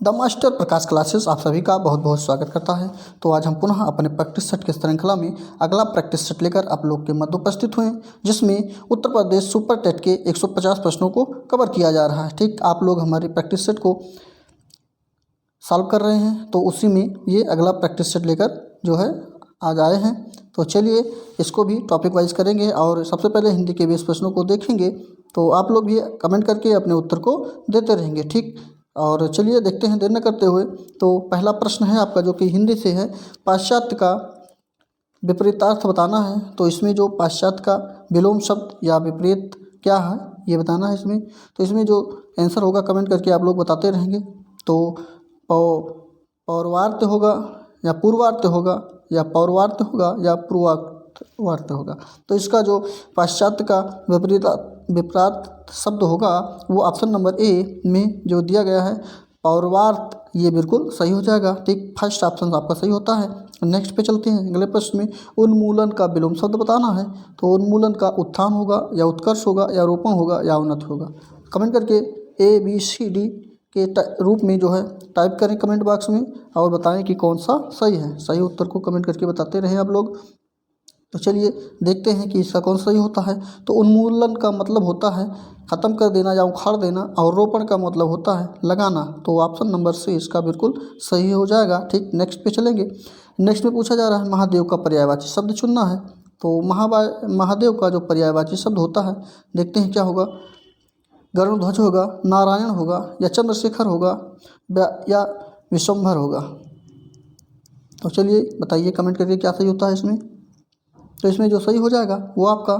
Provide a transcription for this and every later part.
The master Prakash classes आप सभी का बहुत बहुत स्वागत करता है। तो आज हम पुनः अपने प्रैक्टिस सेट की श्रृंखला में अगला प्रैक्टिस सेट लेकर आप लोग के मध्य उपस्थित हुए, जिसमें उत्तर प्रदेश सुपर टेट के 150 प्रश्नों को कवर किया जा रहा है। ठीक, आप लोग हमारी प्रैक्टिस सेट को सॉल्व कर रहे हैं, तो उसी में ये अगला प्रैक्टिस सेट लेकर जो है आज आए हैं। तो चलिए इसको भी टॉपिक वाइज करेंगे और सबसे पहले हिंदी के 20 प्रश्नों को देखेंगे। तो आप लोग भी कमेंट करके अपने उत्तर को देते रहेंगे। ठीक, और चलिए देखते हैं देर न करते हुए। तो पहला प्रश्न है आपका जो कि हिंदी से है, पाश्चात्य का विपरीतार्थ बताना है। तो इसमें जो पाश्चात्य का विलोम शब्द या विपरीत क्या है ये बताना है इसमें। तो इसमें जो आंसर होगा कमेंट करके आप लोग बताते रहेंगे। तो पौर्वार्त होगा या पूर्वार्त होगा या पौर्वार्त होगा या पूर्वार्त होगा। तो इसका जो पाश्चात्य का विपरीत शब्द होगा वो ऑप्शन नंबर ए में जो दिया गया है पौर्वार्त, ये बिल्कुल सही हो जाएगा। ठीक, फर्स्ट ऑप्शन आपका सही होता है। नेक्स्ट पे चलते हैं। अगले प्रश्न में उन्मूलन का विलोम शब्द बताना है। तो उन्मूलन का उत्थान होगा या उत्कर्ष होगा या रोपण होगा या उन्नत होगा। कमेंट करके ABCD के रूप में जो है टाइप करें कमेंट बॉक्स में और बताएं कि कौन सा सही है। सही उत्तर को कमेंट करके बताते रहें आप लोग। तो चलिए देखते हैं कि इसका कौन सही होता है। तो उन्मूलन का मतलब होता है ख़त्म कर देना या उखाड़ देना, और रोपण का मतलब होता है लगाना। तो ऑप्शन नंबर सी इसका बिल्कुल सही हो जाएगा। ठीक, नेक्स्ट पे चलेंगे। नेक्स्ट में पूछा जा रहा है महादेव का पर्यायवाची शब्द चुनना है। तो महादेव का जो पर्यायवाची शब्द होता है, देखते हैं क्या होगा। गरुड़ध्वज होगा, नारायण होगा या चंद्रशेखर होगा या विश्वंभर होगा। तो चलिए बताइए कमेंट करके क्या सही होता है इसमें। तो इसमें जो सही हो जाएगा वो आपका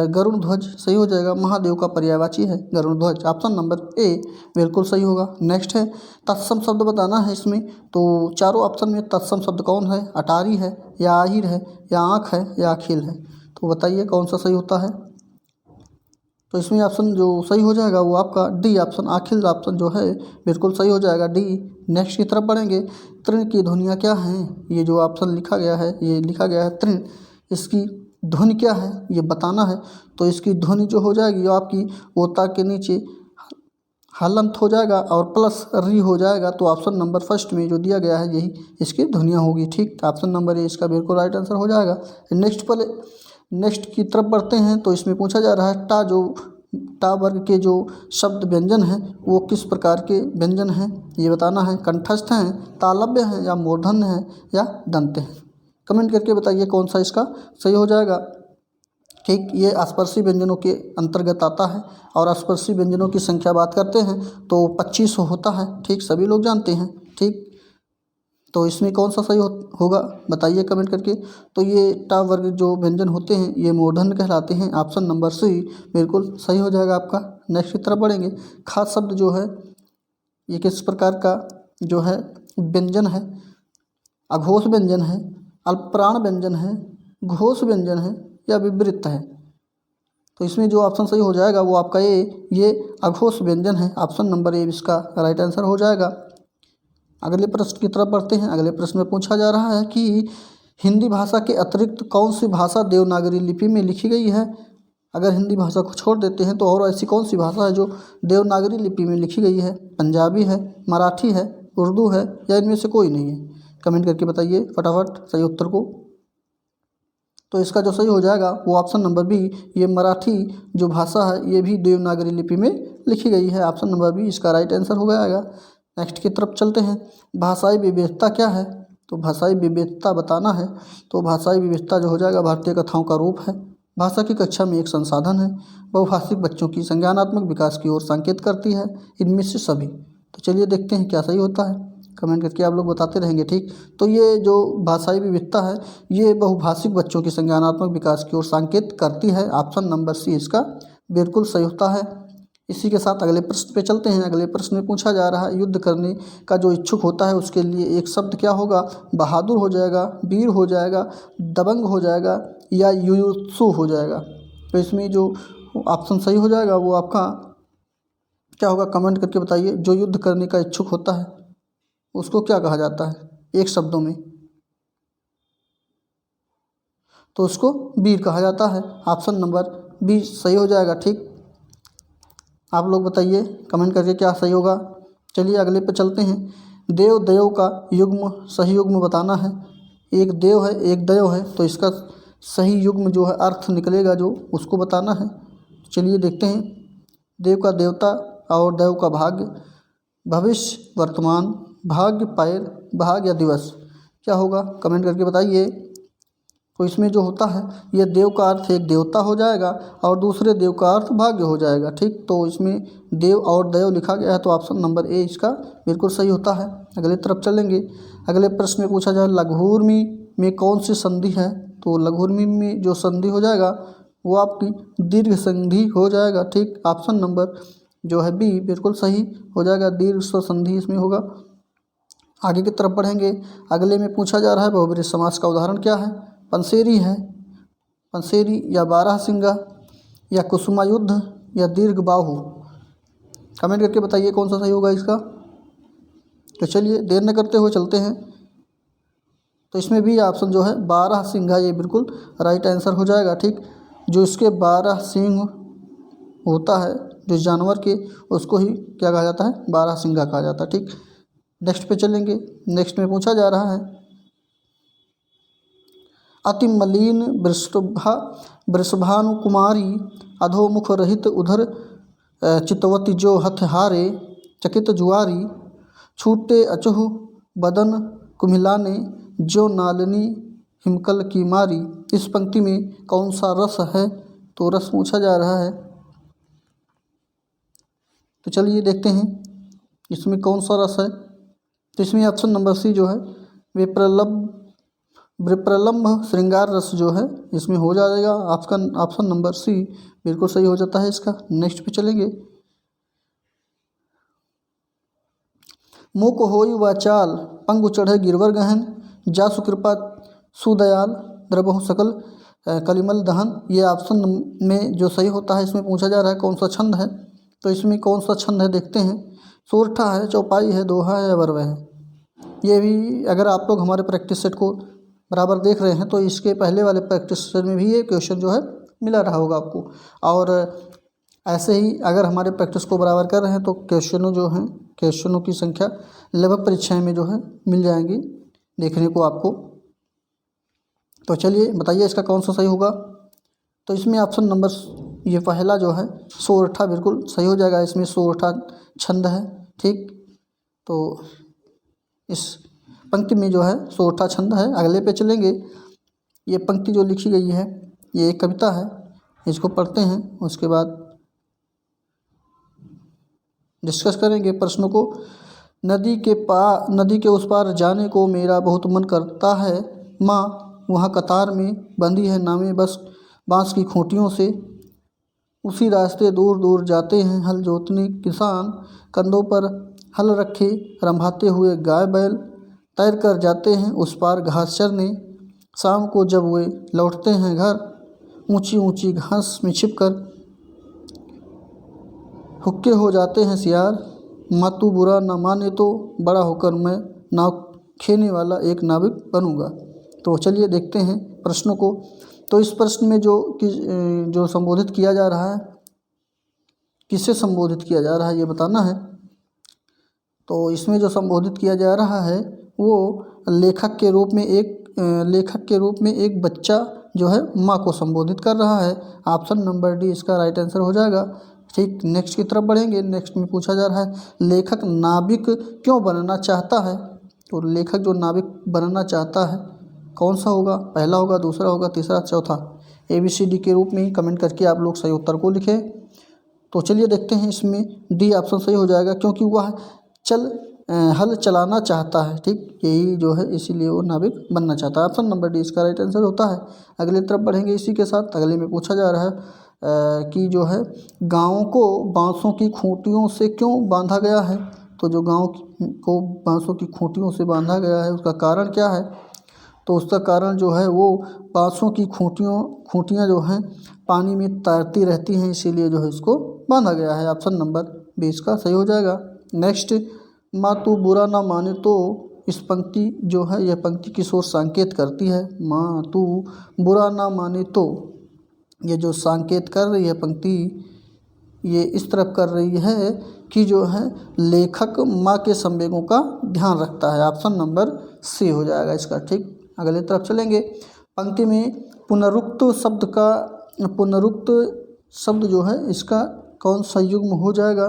गरुड़ध्वज सही हो जाएगा। महादेव का पर्यायवाची है गरुड़ध्वज। ऑप्शन नंबर ए बिल्कुल सही होगा। नेक्स्ट है तत्सम शब्द बताना है इसमें। तो चारों ऑप्शन में तत्सम शब्द कौन है, अटारी है या आहिर है या आँख है या अखिल है। तो बताइए कौन सा सही होता है। तो इसमें ऑप्शन जो सही हो जाएगा वो आपका डी ऑप्शन अखिल ऑप्शन जो है बिल्कुल सही हो जाएगा, डी। नेक्स्ट की तरफ बढ़ेंगे। तृण की ध्वनियाँ क्या हैं, ये जो ऑप्शन लिखा गया है, ये लिखा गया है तृण, इसकी ध्वनि क्या है ये बताना है। तो इसकी ध्वनि जो हो जाएगी वो आपकी ओता के नीचे हलंत हो जाएगा और प्लस री हो जाएगा। तो ऑप्शन नंबर फर्स्ट में जो दिया गया है यही इसकी ध्वनियाँ होगी। ठीक, ऑप्शन नंबर ए इसका बिल्कुल राइट आंसर हो जाएगा। नेक्स्ट की तरफ बढ़ते हैं। तो इसमें पूछा जा रहा है टा वर्ग के जो शब्द व्यंजन हैं वो किस प्रकार के व्यंजन हैं ये बताना है। कंठस्थ हैं, तालव्य हैं या मूर्धन्य हैं या दंत हैं। कमेंट करके बताइए कौन सा इसका सही हो जाएगा। ठीक, ये स्पर्शी व्यंजनों के अंतर्गत आता है और स्पर्शी व्यंजनों की संख्या बात करते हैं तो 25 होता है। ठीक, सभी लोग जानते हैं। ठीक, तो इसमें कौन सा सही होगा बताइए कमेंट करके। तो ये टा वर्ग जो व्यंजन होते हैं ये मूर्धन्य कहलाते हैं। ऑप्शन नंबर सी बिल्कुल सही हो जाएगा आपका। नेक्स्ट की तरफ बढ़ेंगे। खास शब्द जो है ये किस प्रकार का जो है व्यंजन है, अघोष व्यंजन है, अल्पप्राण व्यंजन है, घोष व्यंजन है या विवृत है। तो इसमें जो ऑप्शन सही हो जाएगा वो आपका ये अघोष व्यंजन है। ऑप्शन नंबर ए इसका राइट आंसर हो जाएगा। अगले प्रश्न की तरफ बढ़ते हैं। अगले प्रश्न में पूछा जा रहा है कि हिंदी भाषा के अतिरिक्त कौन सी भाषा देवनागरी लिपि में लिखी गई है। अगर हिंदी भाषा को छोड़ देते हैं तो और ऐसी कौन सी भाषा है जो देवनागरी लिपि में लिखी गई है। पंजाबी है, मराठी है, उर्दू है या इनमें से कोई नहीं है। कमेंट करके बताइए फटाफट सही उत्तर को। तो इसका जो सही हो जाएगा वो ऑप्शन नंबर बी, ये मराठी जो भाषा है ये भी देवनागरी लिपि में लिखी गई है। ऑप्शन नंबर बी इसका राइट आंसर हो जाएगा। नेक्स्ट की तरफ चलते हैं। भाषाई विविधता क्या है। तो भाषाई विविधता बताना है। तो भाषाई विविधता जो हो जाएगा भारतीय कथाओं का रूप है, भाषा की कक्षा में एक संसाधन है, बहुभाषिक बच्चों की संज्ञानात्मक विकास की ओर संकेत करती है, इनमें से सभी। तो चलिए देखते हैं क्या सही होता है। कमेंट करके आप लोग बताते रहेंगे। ठीक, तो ये जो भाषाई विविधता है ये बहुभाषिक बच्चों की संज्ञानात्मक विकास की ओर संकेत करती है। ऑप्शन नंबर सी इसका बिल्कुल सही होता है। इसी के साथ अगले प्रश्न पे चलते हैं। अगले प्रश्न में पूछा जा रहा है युद्ध करने का जो इच्छुक होता है उसके लिए एक शब्द क्या होगा। बहादुर हो जाएगा, वीर हो जाएगा, दबंग हो जाएगा या युयुत्सु हो जाएगा। तो इसमें जो ऑप्शन सही हो जाएगा वो आपका क्या होगा कमेंट करके बताइए। जो युद्ध करने का इच्छुक होता है उसको क्या कहा जाता है एक शब्दों में। तो उसको वीर कहा जाता है। ऑप्शन नंबर बी सही हो जाएगा। ठीक, आप लोग बताइए कमेंट करके क्या सही होगा। चलिए अगले पे चलते हैं। देव दयो का युग्म सही युग्म बताना है। एक देव है एक दयो है, तो इसका सही युग्म जो है अर्थ निकलेगा जो उसको बताना है। चलिए देखते हैं। देव का देवता और दयो का भाग्य, भविष्य वर्तमान, भाग्य पैर, भाग्य या दिवस, क्या होगा कमेंट करके बताइए। तो इसमें जो होता है ये देव का अर्थ एक देवता हो जाएगा और दूसरे देव का अर्थ भाग्य हो जाएगा। ठीक, तो इसमें देव और दयो लिखा गया है, तो ऑप्शन नंबर ए इसका बिल्कुल सही होता है। अगले तरफ चलेंगे। अगले प्रश्न में पूछा जाए लघुर्मी में कौन सी संधि है, तो लघुर्मी में जो संधि हो जाएगा वो आपकी दीर्घ संधि हो जाएगा। ठीक, ऑप्शन नंबर जो है बी बिल्कुल सही हो जाएगा, दीर्घ संधि इसमें होगा। आगे की तरफ बढ़ेंगे। अगले में पूछा जा रहा है बहुब्रीहि समास का उदाहरण क्या है। पंसेरी है, पंसेरी या बारहसिंगा या कुसुमायुद्ध या दीर्घ बाहु, कमेंट करके बताइए कौन सा सही होगा इसका। तो चलिए देर न करते हुए चलते हैं। तो इसमें भी ऑप्शन जो है बारहसिंगा ये बिल्कुल राइट आंसर हो जाएगा। ठीक, जो इसके 12 सींग होता है जो जानवर के, उसको ही क्या कहा जाता है, बारहसिंगा कहा जाता है। ठीक, नेक्स्ट पे चलेंगे। नेक्स्ट में पूछा जा रहा है अति मलिन वृषभानुकुमारी अधोमुख रहित उधर चितवती जो हथहारे चकित जुआरी छूटे अचुह बदन कुम्हिलाने जो नालिनी हिमकल की मारी। इस पंक्ति में कौन सा रस है, तो रस पूछा जा रहा है। तो चलिए देखते हैं इसमें कौन सा रस है। तो इसमें ऑप्शन नंबर सी जो है विप्रलम्भ श्रृंगार रस जो है इसमें हो जाएगा। ऑप्शन नंबर सी बिल्कुल सही हो जाता है इसका। नेक्स्ट पे चलेंगे। मुख होई वाचाल पंगु चढ़े गिरवर गहन जा सुकृपा सुदयाल द्रबहु सकल कलिमल दहन, ये ऑप्शन में जो सही होता है। इसमें पूछा जा रहा है कौन सा छंद है, तो इसमें कौन सा छंद है देखते हैं। सोरठा है, चौपाई है, दोहा है या बरवा है। ये भी अगर आप लोग हमारे प्रैक्टिस सेट को बराबर देख रहे हैं तो इसके पहले वाले प्रैक्टिस सेट में भी ये क्वेश्चन जो है मिला रहा होगा आपको। और ऐसे ही अगर हमारे प्रैक्टिस को बराबर कर रहे हैं तो क्वेश्चनों जो हैं, क्वेश्चनों की संख्या लगभग परीक्षाएं में जो है मिल जाएंगी देखने को आपको। तो चलिए बताइए इसका कौन सा सही होगा। तो इसमें ऑप्शन नंबर ये पहला जो है सोरठा बिल्कुल सही हो जाएगा। इसमें सोरठा छंद है। ठीक, तो इस पंक्ति में जो है सोरठा छंद है। अगले पे चलेंगे। ये पंक्ति जो लिखी गई है ये एक कविता है, इसको पढ़ते हैं उसके बाद डिस्कस करेंगे प्रश्नों को। नदी के उस पार जाने को मेरा बहुत मन करता है, माँ वहाँ कतार में बंधी है नावें बस बांस की खूंटियों से, उसी रास्ते दूर दूर जाते हैं हल जोतने किसान, कंधों पर हल रखे रंभाते हुए गाय बैल, तैर कर जाते हैं उस पार घास चरने, शाम को जब वे लौटते हैं घर ऊंची ऊंची घास में छिपकर हुक्के हो जाते हैं सियार, माँ तू बुरा न माने तो बड़ा होकर मैं नाव खेने वाला एक नाविक बनूंगा। तो चलिए देखते हैं प्रश्नों को। तो इस प्रश्न में जो संबोधित किया जा रहा है, किससे संबोधित किया जा रहा है ये बताना है। तो इसमें जो संबोधित किया जा रहा है वो लेखक के रूप में एक बच्चा जो है माँ को संबोधित कर रहा है। ऑप्शन नंबर डी इसका राइट आंसर हो जाएगा। ठीक, नेक्स्ट की तरफ बढ़ेंगे। नेक्स्ट में पूछा जा रहा है लेखक नाविक क्यों बनना चाहता है। तो लेखक जो नाविक बनना चाहता है कौन सा होगा, पहला होगा, दूसरा होगा, तीसरा, चौथा। ABCD के रूप में ही कमेंट करके आप लोग सही उत्तर को लिखें। तो चलिए देखते हैं इसमें डी ऑप्शन सही हो जाएगा, क्योंकि वह हल चलाना चाहता है। ठीक, यही जो है इसीलिए वो नाविक बनना चाहता है। ऑप्शन नंबर डी इसका राइट आंसर होता है। अगले तरफ बढ़ेंगे इसी के साथ। अगले में पूछा जा रहा है कि जो है गाँव को बांसों की खूंटियों से क्यों बांधा गया है। तो जो गाँव को बांसों की खूंटियों से बांधा गया है उसका कारण क्या है। तो उसका कारण जो है वो बांसों की खूंटियाँ जो हैं पानी में तैरती रहती हैं, इसीलिए जो है इसको बांधा गया है। ऑप्शन नंबर बी इसका सही हो जाएगा। नेक्स्ट, माँ तू बुरा ना माने तो, इस पंक्ति जो है यह पंक्ति किस ओर संकेत करती है। माँ तू बुरा ना माने तो, ये जो संकेत कर रही है पंक्ति ये इस तरफ कर रही है कि जो है लेखक माँ के संवेगों का ध्यान रखता है। ऑप्शन नंबर सी हो जाएगा इसका। ठीक, अगले तरफ चलेंगे। पंक्ति में पुनरुक्त शब्द जो है इसका कौन सा युग्म हो जाएगा।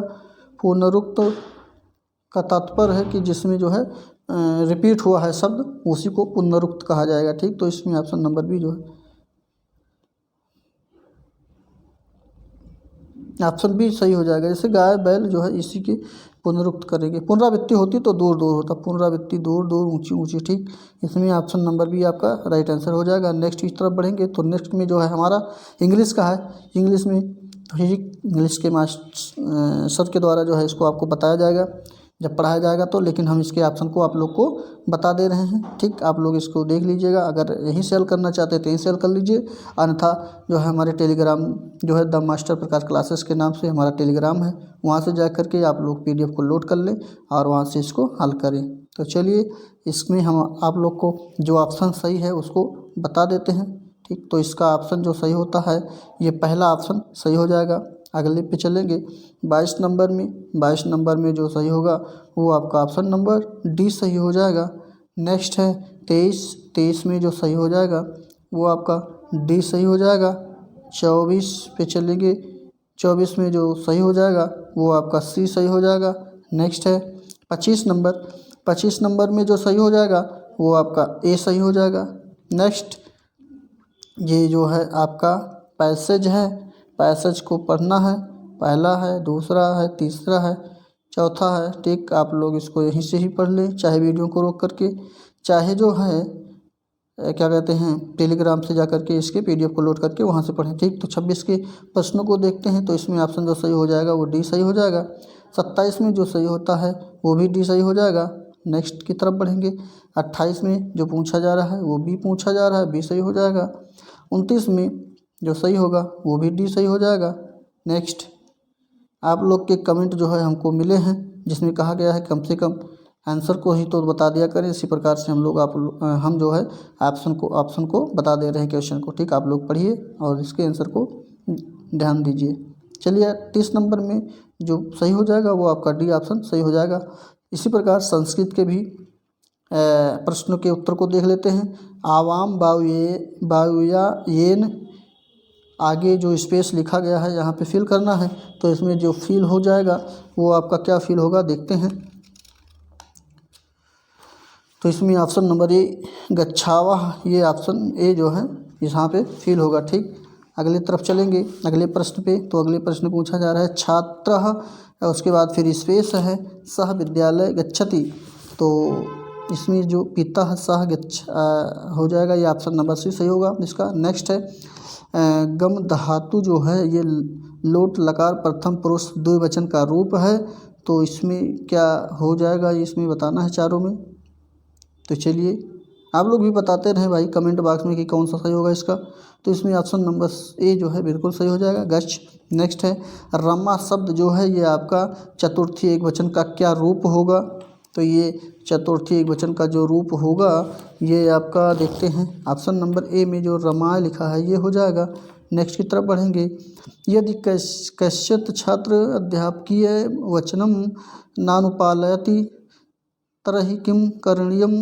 पुनरुक्त का तात्पर्य है कि जिसमें जो है रिपीट हुआ है शब्द, उसी को पुनरुक्त कहा जाएगा। ठीक, तो इसमें ऑप्शन नंबर बी जो है ऑप्शन बी सही हो जाएगा। जैसे गाय बैल जो है इसी के पुनरुक्त करेंगे। पुनरावृत्ति होती तो दूर दूर होता, पुनरावृत्ति दूर दूर ऊंची ऊंची। ठीक, इसमें ऑप्शन नंबर बी आपका राइट आंसर हो जाएगा। नेक्स्ट इस तरफ बढ़ेंगे तो नेक्स्ट में जो है हमारा इंग्लिश का है। इंग्लिश में इंग्लिश के मास्टर सर के द्वारा जो है इसको आपको बताया जाएगा जब पढ़ाया जाएगा तो, लेकिन हम इसके ऑप्शन को आप लोग को बता दे रहे हैं। ठीक, आप लोग इसको देख लीजिएगा। अगर यहीं सेल करना चाहते हैं तो यहीं सेल कर लीजिए, अन्यथा जो है हमारे टेलीग्राम जो है द मास्टर प्रकाश क्लासेस के नाम से हमारा टेलीग्राम है, वहाँ से जा कर के आप लोग PDF को लोड कर लें और वहाँ से इसको हल करें। तो चलिए इसमें हम आप लोग को जो ऑप्शन सही है उसको बता देते हैं। ठीक, तो इसका ऑप्शन जो सही होता है ये पहला ऑप्शन सही हो जाएगा। अगले पे चलेंगे 22 नंबर में जो सही होगा वो आपका ऑप्शन नंबर डी सही हो जाएगा। नेक्स्ट है 23 में जो सही हो जाएगा वो आपका डी सही हो जाएगा। 24 पे चलेंगे, 24 में जो सही हो जाएगा वो आपका सी सही हो जाएगा। नेक्स्ट है 25 नंबर में जो सही हो जाएगा वो आपका ए सही हो जाएगा। नेक्स्ट ये जो है आपका पैसेज है, पैसेज को पढ़ना है, पहला है, दूसरा है, तीसरा है, चौथा है। ठीक, आप लोग इसको यहीं से ही पढ़ लें, चाहे वीडियो को रोक करके, चाहे जो है क्या कहते हैं टेलीग्राम से जा करके इसके PDF को लोड करके वहाँ से पढ़ें। ठीक, तो 26 के प्रश्नों को देखते हैं तो इसमें ऑप्शन जो सही हो जाएगा वो डी सही हो जाएगा। 27 में जो सही होता है वो भी डी सही हो जाएगा। नेक्स्ट की तरफ बढ़ेंगे। 28 में जो पूछा जा रहा है वो बी पूछा जा रहा है, बी सही हो जाएगा। 29 में जो सही होगा वो भी डी सही हो जाएगा। नेक्स्ट आप लोग के कमेंट जो है हमको मिले हैं जिसमें कहा गया है कम से कम आंसर को ही तो बता दिया करें। इसी प्रकार से हम जो है ऑप्शन को बता दे रहे हैं क्वेश्चन को। ठीक, आप लोग पढ़िए और इसके आंसर को ध्यान दीजिए। चलिए 30 नंबर में जो सही हो जाएगा वो आपका डी ऑप्शन सही हो जाएगा। इसी प्रकार संस्कृत के भी प्रश्नों के उत्तर को देख लेते हैं। आवाम बायुयायेन, आगे जो स्पेस लिखा गया है यहाँ पे फिल करना है, तो इसमें जो फिल हो जाएगा वो आपका क्या फिल होगा देखते हैं। तो इसमें ऑप्शन नंबर ए गच्छावा, ये ऑप्शन ए जो है यहाँ पे फिल होगा। ठीक, अगले तरफ चलेंगे अगले प्रश्न पे। तो अगले प्रश्न पूछा जा रहा है छात्रः, उसके बाद फिर स्पेस है सह विद्यालय गच्छति, तो इसमें जो पिता है सह हो जाएगा, ये ऑप्शन नंबर सी सही होगा इसका। नेक्स्ट है गम धातु जो है ये लोट लकार प्रथम पुरुष द्विवचन का रूप है, तो इसमें क्या हो जाएगा ये इसमें बताना है चारों में। तो चलिए आप लोग भी बताते रहें भाई कमेंट बॉक्स में कि कौन सा सही होगा इसका। तो इसमें ऑप्शन नंबर ए जो है बिल्कुल सही हो जाएगा, गच्छ। नेक्स्ट है रमा शब्द जो है ये आपका चतुर्थी एकवचन का क्या रूप होगा, तो ये चतुर्थी एकवचन का जो रूप होगा ये आपका देखते हैं ऑप्शन नंबर ए में जो रमाय लिखा है ये हो जाएगा। नेक्स्ट की तरफ बढ़ेंगे। यदि कश्चित् छात्र अध्यापकीय वचनम नानुपालयति तर्हि किं करणीयम,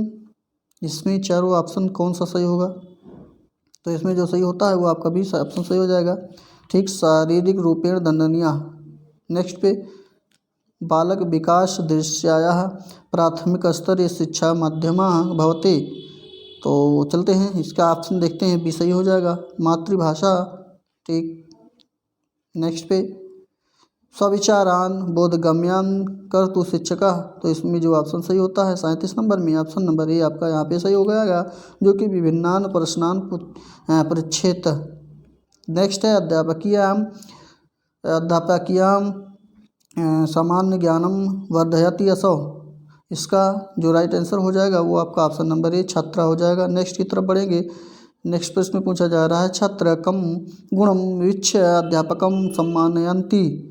इसमें चारों ऑप्शन कौन सा सही होगा, तो इसमें जो सही होता है वो आपका भी ऑप्शन सही हो जाएगा। ठीक, शारीरिक रूपेण दंडनीय। नेक्स्ट पे बालक विकास दृश्यायाः प्राथमिक स्तरीय शिक्षा मध्यमा भवते, तो चलते हैं इसका ऑप्शन देखते हैं, बी सही हो जाएगा मातृभाषा। ठीक, नेक्स्ट पे स्वविचारान बोधगम्यान कर तु शिक्षका, तो इसमें जो ऑप्शन सही होता है 37 नंबर में ऑप्शन नंबर ए आपका यहाँ पे सही हो जाएगा, जो कि विभिन्नान प्रश्नान पृच्छेत। नेक्स्ट है अध्यापकीयाम सामान्य ज्ञानम वर्धयति असौ, इसका जो राइट आंसर हो जाएगा वो आपका ऑप्शन नंबर ए छात्रा हो जाएगा। नेक्स्ट की तरफ बढ़ेंगे। नेक्स्ट प्रश्न में पूछा जा रहा है छात्र कम गुणम वीक्ष्य अध्यापकम सम्मानयन्ति,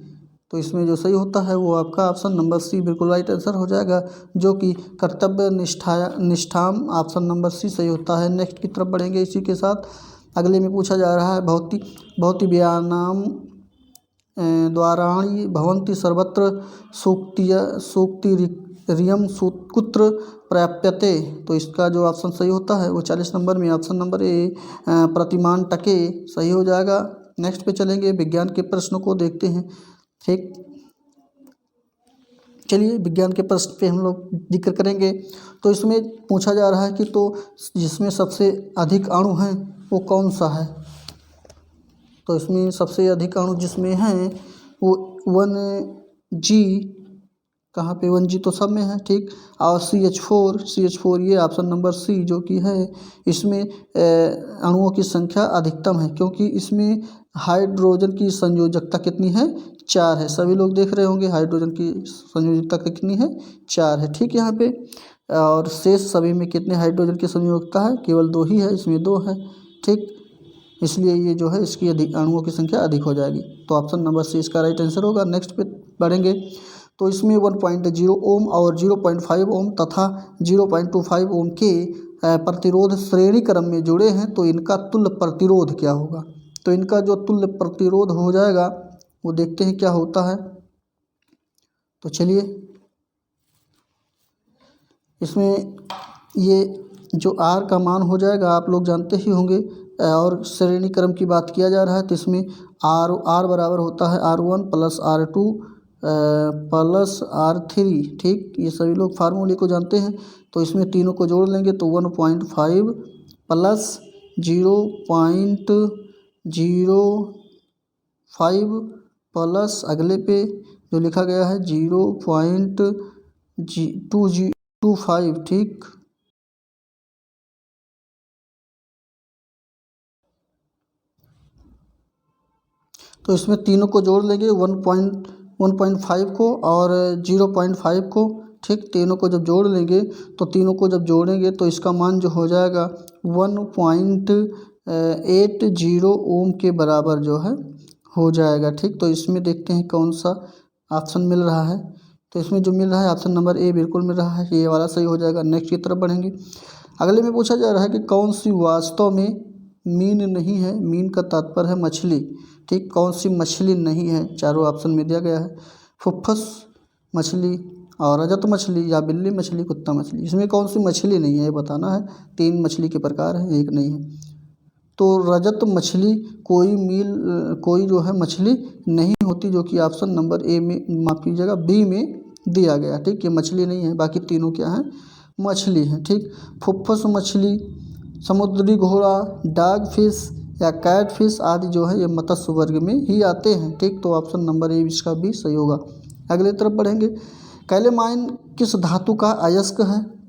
तो इसमें जो सही होता है वो आपका ऑप्शन नंबर सी बिल्कुल राइट आंसर हो जाएगा, जो कि कर्तव्य निष्ठाम ऑप्शन नंबर सी सही होता है। नेक्स्ट की तरफ बढ़ेंगे। इसी के साथ अगले में पूछा जा रहा है भौतिक व्यायाम द्वाराणि भवन्ति सर्वत्र सूक्तिरियं कुत्र प्राप्यते। तो इसका जो ऑप्शन सही होता है वो 40 नंबर में ऑप्शन नंबर ए प्रतिमान टके सही हो जाएगा। नेक्स्ट पे चलेंगे, विज्ञान के प्रश्नों को देखते हैं। ठीक, चलिए विज्ञान के प्रश्न पे हम लोग जिक्र करेंगे। तो इसमें पूछा जा रहा है कि तो जिसमें सबसे अधिक अणु हैं वो कौन सा है। तो इसमें सबसे अधिक अणु जिसमें हैं वो 1G, कहाँ पे 1G तो सब में है। ठीक, और CH4 ये ऑप्शन नंबर सी जो कि है, इसमें अणुओं की संख्या अधिकतम है क्योंकि इसमें हाइड्रोजन की संयोजकता कितनी है, 4 है। सभी लोग देख रहे होंगे हाइड्रोजन की संयोजकता कितनी है, 4 है। ठीक, यहाँ पे और शेष सभी में कितने हाइड्रोजन की संयोजकता है, केवल 2 ही है, इसमें 2 है। ठीक, इसलिए ये जो है इसकी अणुओं की संख्या अधिक हो जाएगी। तो ऑप्शन नंबर सी इसका राइट आंसर होगा। नेक्स्ट पे बढ़ेंगे। तो इसमें 1.0 ओम और 0.5 ओम तथा 0.25 ओम के प्रतिरोध श्रेणी क्रम में जुड़े हैं। तो इनका तुल्य प्रतिरोध क्या होगा। तो इनका जो तुल्य प्रतिरोध हो जाएगा वो देखते हैं क्या होता है। तो चलिए, इसमें ये जो R का मान हो जाएगा आप लोग जानते ही होंगे, और श्रेणी क्रम की बात किया जा रहा है तो इसमें R बराबर होता है R1 plus R2 plus R3। ठीक, ये सभी लोग फार्मूले को जानते हैं। तो इसमें तीनों को जोड़ लेंगे तो 1.5 प्लस 0.05 प्लस अगले पे जो लिखा गया है 0.225। ठीक, तो इसमें तीनों को जोड़ लेंगे 1.5 को और 0.5 को। ठीक, तीनों को जब जोड़ लेंगे तो तीनों को जब जोड़ेंगे तो इसका मान जो हो जाएगा 1.80 ओम के बराबर जो है हो जाएगा। ठीक, तो इसमें देखते हैं कौन सा ऑप्शन मिल रहा है। तो इसमें जो मिल रहा है ऑप्शन नंबर ए बिल्कुल मिल रहा है, ये वाला सही हो जाएगा। नेक्स्ट की तरफ बढ़ेंगे। अगले में पूछा जा रहा है कि कौन सी वास्तव में मीन नहीं है। मीन का तात्पर्य है मछली। ठीक, कौन सी मछली नहीं है, चारों ऑप्शन में दिया गया है। फुफ्फुस मछली और रजत मछली या बिल्ली मछली, कुत्ता मछली। इसमें कौन सी मछली नहीं है ये बताना है। 3 मछली के प्रकार है, एक नहीं है। तो रजत मछली कोई जो है मछली नहीं होती, जो कि ऑप्शन नंबर ए में, माफ़ कीजिएगा, बी में दिया गया। ठीक, ये मछली नहीं है, बाकी तीनों क्या हैं, मछली हैं। ठीक, फुफ्फुस मछली, समुद्री घोड़ा, डॉग फिश या कैट फिश आदि जो है ये मत्स्य वर्ग में ही आते हैं। ठीक, तो ऑप्शन नंबर ए इसका भी सही होगा। अगले तरफ बढ़ेंगे। कैलेमाइन किस धातु का अयस्क है।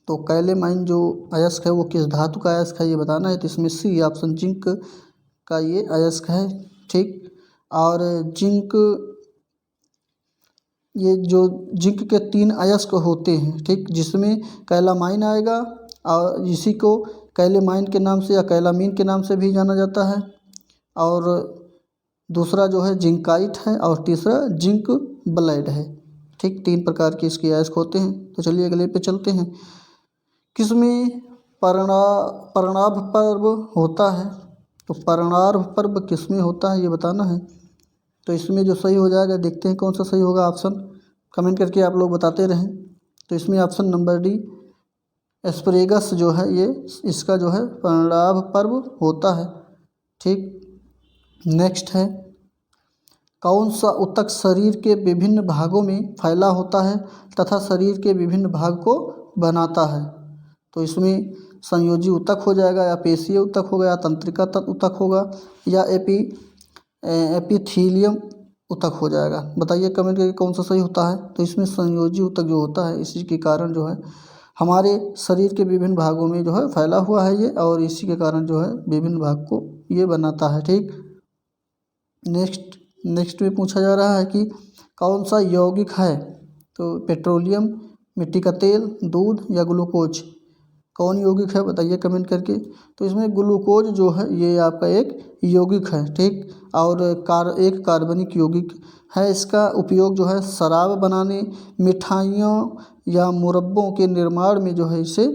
तो कैलेमाइन जो अयस्क है वो किस धातु का अयस्क है ये बताना है। तो इसमें सी ऑप्शन जिंक का ये अयस्क है। ठीक, और जिंक, ये जो जिंक के 3 अयस्क होते हैं। ठीक, जिसमें कैलामाइन आएगा और इसी को कैलेमाइन के नाम से या कैलामीन के नाम से भी जाना जाता है, और दूसरा जो है जिंकाइट है और तीसरा जिंक ब्लाइड है। ठीक, 3 प्रकार के इसके अयस्क होते हैं। तो चलिए अगले पे चलते हैं। किसमें पर्णाभ पर्व होता है। तो पर्णाभ पर्व किसमें होता है ये बताना है। तो इसमें जो सही हो जाएगा देखते हैं कौन सा सही होगा। ऑप्शन कमेंट करके आप लोग बताते रहें। तो इसमें ऑप्शन नंबर डी एस्परेगस जो है ये इसका जो है पर्णाभ पर्व होता है। ठीक, नेक्स्ट है, कौन सा ऊतक शरीर के विभिन्न भागों में फैला होता है तथा शरीर के विभिन्न भाग को बनाता है। तो इसमें संयोजी ऊतक हो जाएगा, या पेशीय ऊतक होगा, या तंत्रिका ऊतक होगा, या एपिथीलियम ऊतक हो जाएगा। बताइए कमेंट करके कौन सा सही होता है। तो इसमें संयोजी ऊतक जो होता है इसी के कारण जो है हमारे शरीर के विभिन्न भागों में जो है फैला हुआ है ये, और इसी के कारण जो है विभिन्न भाग को ये बनाता है। ठीक, नेक्स्ट में पूछा जा रहा है कि कौन सा यौगिक है। तो पेट्रोलियम, मिट्टी का तेल, दूध या ग्लूकोज, कौन यौगिक है बताइए कमेंट करके। तो इसमें ग्लूकोज जो है ये आपका एक यौगिक है। ठीक, और एक कार्बनिक यौगिक है। इसका उपयोग जो है शराब बनाने, मिठाइयों या मुरब्बों के निर्माण में जो है इसे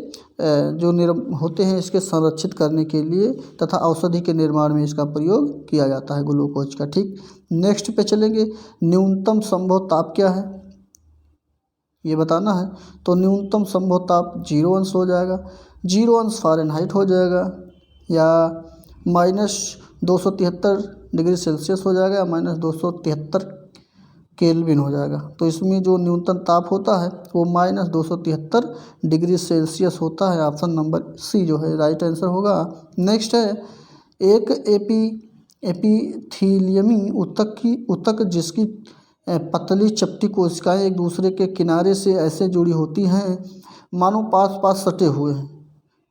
जो होते हैं इसके संरक्षित करने के लिए तथा औषधि के निर्माण में इसका प्रयोग किया जाता है ग्लूकोज का। ठीक, नेक्स्ट पे चलेंगे। न्यूनतम संभव ताप क्या है ये बताना है। तो न्यूनतम संभव ताप 0 अंश हो जाएगा, 0 अंश फ़ारेनहाइट हो जाएगा, या -273 डिग्री सेल्सियस हो जाएगा, या -273 केल्विन हो जाएगा। तो इसमें जो न्यूनतम ताप होता है वो -273 डिग्री सेल्सियस होता है। ऑप्शन नंबर सी जो है राइट आंसर होगा। नेक्स्ट है, एक एपिथीलियमी ऊतक जिसकी पतली चपटी कोशिकाएं एक दूसरे के किनारे से ऐसे जुड़ी होती हैं मानो पास पास सटे हुए हैं,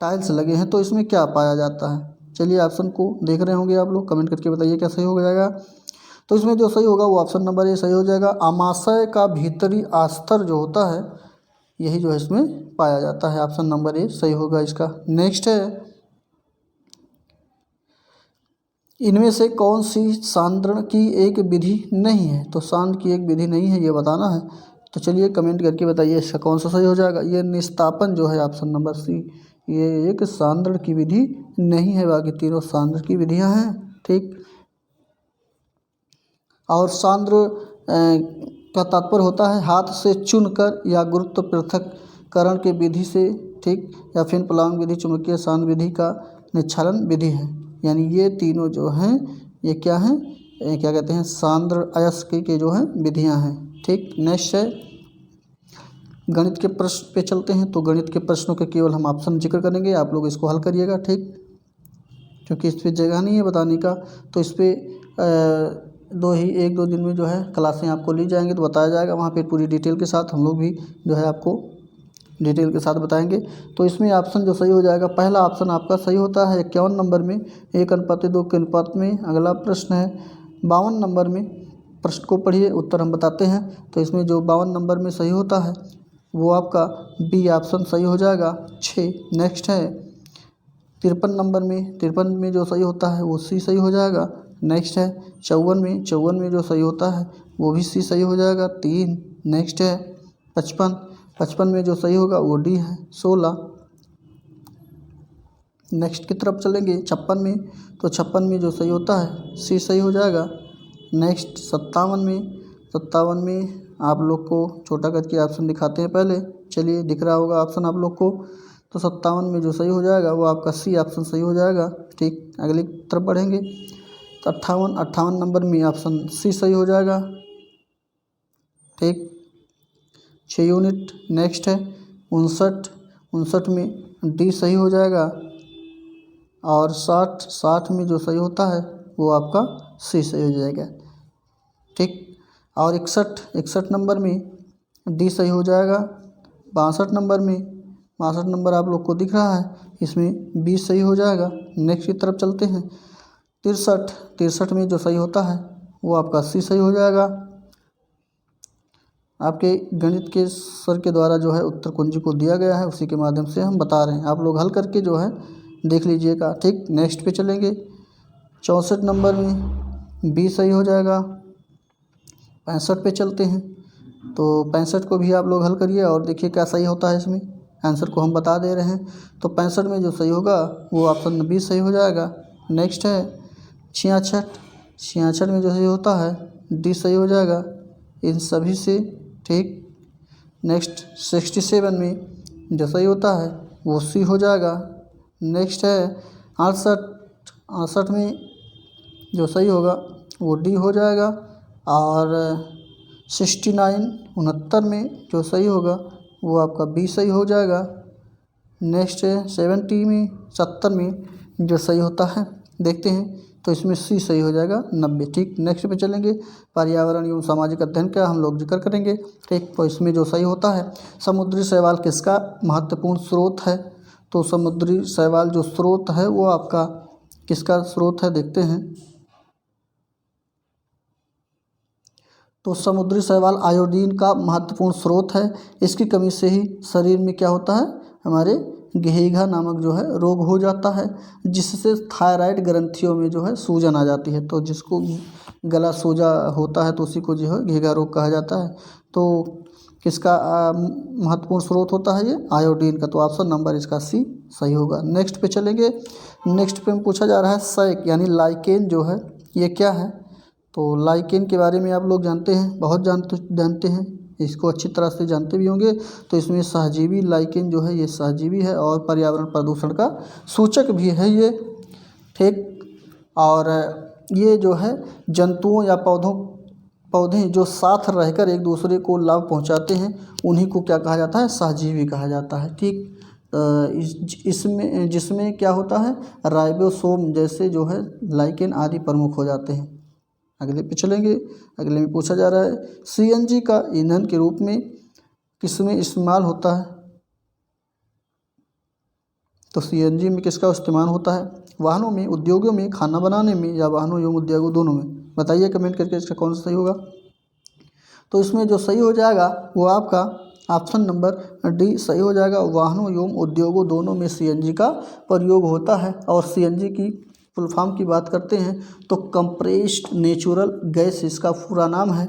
टाइल्स लगे हैं, तो इसमें क्या पाया जाता है। चलिए ऑप्शन को देख रहे होंगे आप लोग, कमेंट करके बताइए क्या सही हो जाएगा। तो इसमें जो सही होगा वो ऑप्शन नंबर ए सही हो जाएगा। आमाशय का भीतरी आस्तर जो होता है यही जो है इसमें पाया जाता है। ऑप्शन नंबर ए सही होगा इसका। नेक्स्ट है, इनमें से कौन सी सांद्रण की एक विधि नहीं है। तो सांद्र की एक विधि नहीं है ये बताना है। तो चलिए कमेंट करके बताइए इसका कौन सा सही हो जाएगा। ये निस्तापन जो है ऑप्शन नंबर सी, ये एक सांद्रण की विधि नहीं है, बाकी तीनों सांद्र की विधियां हैं। ठीक, और सांद्र का तात्पर्य होता है हाथ से चुनकर या गुरुत्व पृथक्करण के विधि से, ठीक, या फिर प्लांग विधि, चुंबकीय सांद्र विधि का निच्छालन विधि है। यानी ये तीनों जो हैं ये क्या हैं, क्या कहते हैं, सांद्र अयस्क के जो हैं विधियां हैं। ठीक, नेक्स्ट है, गणित के प्रश्न पे चलते हैं। तो गणित के प्रश्नों के केवल हम ऑप्शन जिक्र करेंगे, आप लोग इसको हल करिएगा। ठीक, क्योंकि इस पर जगह नहीं है बताने का, तो इस पर एक दो दिन में जो है क्लासें आपको ली जाएंगी, तो बताया जाएगा वहाँ पे पूरी डिटेल के साथ। हम लोग भी जो है आपको डिटेल के साथ बताएंगे। तो इसमें ऑप्शन जो सही हो जाएगा, पहला ऑप्शन आपका सही होता है 51 नंबर में 1:2 के अनुपात में। अगला प्रश्न है 52 नंबर में, प्रश्न को पढ़िए उत्तर हम बताते हैं। तो इसमें जो 52 नंबर में सही होता है वो आपका बी ऑप्शन सही हो जाएगा 6। नेक्स्ट है 53 नंबर में, 53 में जो सही होता है वो सी सही हो जाएगा। नेक्स्ट है 54 में जो सही होता है वो भी सी सही हो जाएगा 3। नेक्स्ट है 55 में जो सही होगा वो डी है 16। नेक्स्ट की तरफ चलेंगे 56 में, तो 56 में जो सही होता है सी सही हो जाएगा। नेक्स्ट 57 में आप लोग को छोटा करके ऑप्शन दिखाते हैं पहले, चलिए दिख रहा होगा ऑप्शन आप लोग को। तो 57 में जो सही हो जाएगा वो आपका सी ऑप्शन सही हो जाएगा। ठीक, अगली तरफ बढ़ेंगे तो 58 नंबर में ऑप्शन सी सही हो जाएगा। ठीक, 6 यूनिट। नेक्स्ट है 59 में डी सही हो जाएगा, और 60 में जो सही होता है वो आपका सी सही हो जाएगा। ठीक, और 61 नंबर में डी सही हो जाएगा। 62 नंबर आप लोग को दिख रहा है, इसमें बी सही हो जाएगा। नेक्स्ट की तरफ चलते हैं 63 में जो सही होता है वो आपका सी सही हो जाएगा। आपके गणित के सर के द्वारा जो है उत्तर कुंजी को दिया गया है, उसी के माध्यम से हम बता रहे हैं, आप लोग हल करके जो है देख लीजिएगा। ठीक, नेक्स्ट पे चलेंगे 64 नंबर में बी सही हो जाएगा। 65 पे चलते हैं, तो 65 को भी आप लोग हल करिए और देखिए क्या सही होता है। इसमें आंसर को हम बता दे रहे हैं। तो 65 में जो सही होगा वो ऑप्शन बी सही हो जाएगा। नेक्स्ट है 66 में जो सही होता है डी सही हो जाएगा इन सभी से। ठीक, नेक्स्ट 67 में जो सही होता है वो सी हो जाएगा। नेक्स्ट है 68 में जो सही होगा वो डी हो जाएगा, और 69 में जो सही होगा वो आपका बी सही हो जाएगा। नेक्स्ट है 70 में जो सही होता है देखते हैं, तो इसमें सी सही हो जाएगा 90। ठीक, नेक्स्ट पे चलेंगे पर्यावरण एवं सामाजिक अध्ययन का हम लोग जिक्र करेंगे। ठीक, तो इसमें जो सही होता है समुद्री शैवाल किसका महत्वपूर्ण स्रोत है। तो समुद्री शैवाल जो स्रोत है वो आपका किसका स्रोत है देखते हैं। तो समुद्री शैवाल आयोडीन का महत्वपूर्ण स्रोत है। इसकी कमी से ही शरीर में क्या होता है, हमारे घेघा नामक जो है रोग हो जाता है, जिससे थायराइड ग्रंथियों में जो है सूजन आ जाती है। तो जिसको गला सूजा होता है तो उसी को जो है घेघा रोग कहा जाता है। तो किसका महत्वपूर्ण स्रोत होता है, ये आयोडीन का। तो ऑप्शन नंबर इसका सी सही होगा। नेक्स्ट पे चलेंगे। नेक्स्ट पे पूछा जा रहा है सैक यानी लाइकेन जो है ये क्या है। तो लाइकेन के बारे में आप लोग जानते हैं, बहुत जानते हैं, इसको अच्छी तरह से जानते भी होंगे। तो इसमें सहजीवी लाइकेन जो है ये सहजीवी है और पर्यावरण प्रदूषण का सूचक भी है ये, ठीक। और ये जो है जंतुओं या पौधे जो साथ रहकर एक दूसरे को लाभ पहुंचाते हैं उन्हीं को क्या कहा जाता है, सहजीवी कहा जाता है, ठीक। इसमें जिसमें क्या होता है, राइबोसोम जैसे जो है लाइकेन आदि प्रमुख हो जाते हैं। अगले पे चलेंगे। अगले में पूछा जा रहा है सीएनजी का ईंधन के रूप में किसमें इस्तेमाल होता है। तो सीएनजी में किसका इस्तेमाल होता है, वाहनों में, उद्योगों में, खाना बनाने में या वाहनों एवं उद्योगों दोनों में। बताइए कमेंट करके इसका कौन सा सही होगा। तो इसमें जो सही हो जाएगा वो आपका ऑप्शन नंबर डी सही हो जाएगा। वाहनों एवं उद्योगों दोनों में सीएनजी का प्रयोग होता है। और सीएनजी की फुल फॉर्म की बात करते हैं तो कंप्रेस्ड नेचुरल गैस इसका पूरा नाम है,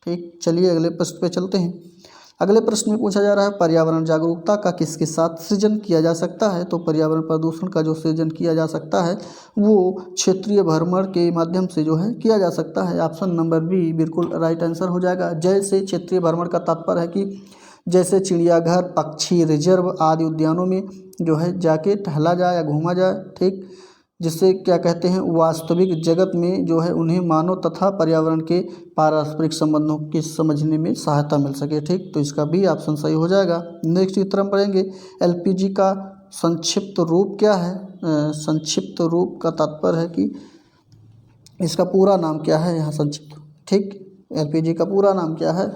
ठीक। चलिए अगले प्रश्न पे चलते हैं। अगले प्रश्न में पूछा जा रहा है पर्यावरण जागरूकता का किसके साथ सृजन किया जा सकता है। तो पर्यावरण प्रदूषण का जो सृजन किया जा सकता है वो क्षेत्रीय भ्रमण के माध्यम से जो है किया जा सकता है। ऑप्शन नंबर बी बिल्कुल राइट आंसर हो जाएगा। जैसे क्षेत्रीय भ्रमण का तात्पर्य है कि जैसे चिड़ियाघर, पक्षी रिजर्व आदि उद्यानों में जो है जाके टहला जाए या घूमा जाए, ठीक। जिससे क्या कहते हैं, वास्तविक जगत में जो है उन्हें मानव तथा पर्यावरण के पारस्परिक संबंधों की समझने में सहायता मिल सके, ठीक। तो इसका भी ऑप्शन सही हो जाएगा। नेक्स्ट की तरफ पढ़ेंगे। एलपीजी का संक्षिप्त रूप क्या है। संक्षिप्त रूप का तात्पर्य है कि इसका पूरा नाम क्या है, यहाँ संक्षिप्त, ठीक। एलपीजी का पूरा नाम क्या है।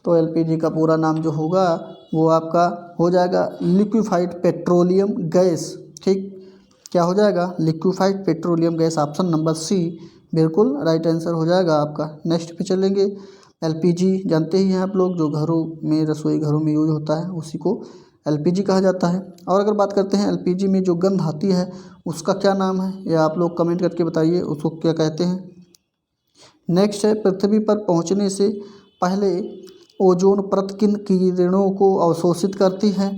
तो एलपीजी का पूरा नाम जो होगा वो आपका हो जाएगा लिक्विफाइड पेट्रोलियम गैस, ठीक। क्या हो जाएगा, liquefied petroleum gas. Option number C बिल्कुल राइट आंसर हो जाएगा आपका। नेक्स्ट पे चलेंगे। एलपीजी जानते ही हैं आप लोग, जो घरों में, रसोई घरों में यूज होता है उसी को एलपीजी कहा जाता है। और अगर बात करते हैं एलपीजी में जो गंध आती है उसका क्या नाम है, या आप लोग कमेंट करके बताइए उसको क्या कहते हैं। नेक्स्ट है पृथ्वी पर पहुंचने से पहले ओजोन परत किन किरणों को अवशोषित करती है।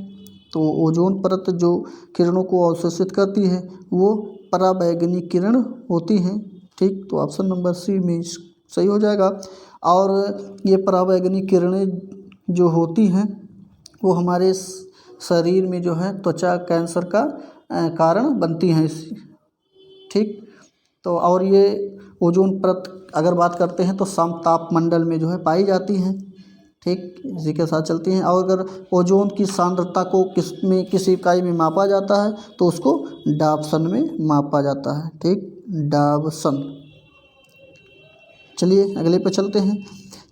तो ओजोन परत जो किरणों को अवशोषित करती है वो पराबैंगनी किरण होती हैं, ठीक। तो ऑप्शन नंबर सी में सही हो जाएगा। और ये पराबैंगनी किरणें जो होती हैं वो हमारे शरीर में जो है त्वचा कैंसर का कारण बनती हैं, ठीक। तो और ये ओजोन परत अगर बात करते हैं तो समतापमंडल में जो है पाई जाती हैं, ठीक। इसी के साथ चलती हैं। और अगर ओजोन की सांद्रता को किसी इकाई में मापा जाता है तो उसको डाप्सन में मापा जाता है, ठीक, डाप्सन। चलिए अगले पे चलते हैं।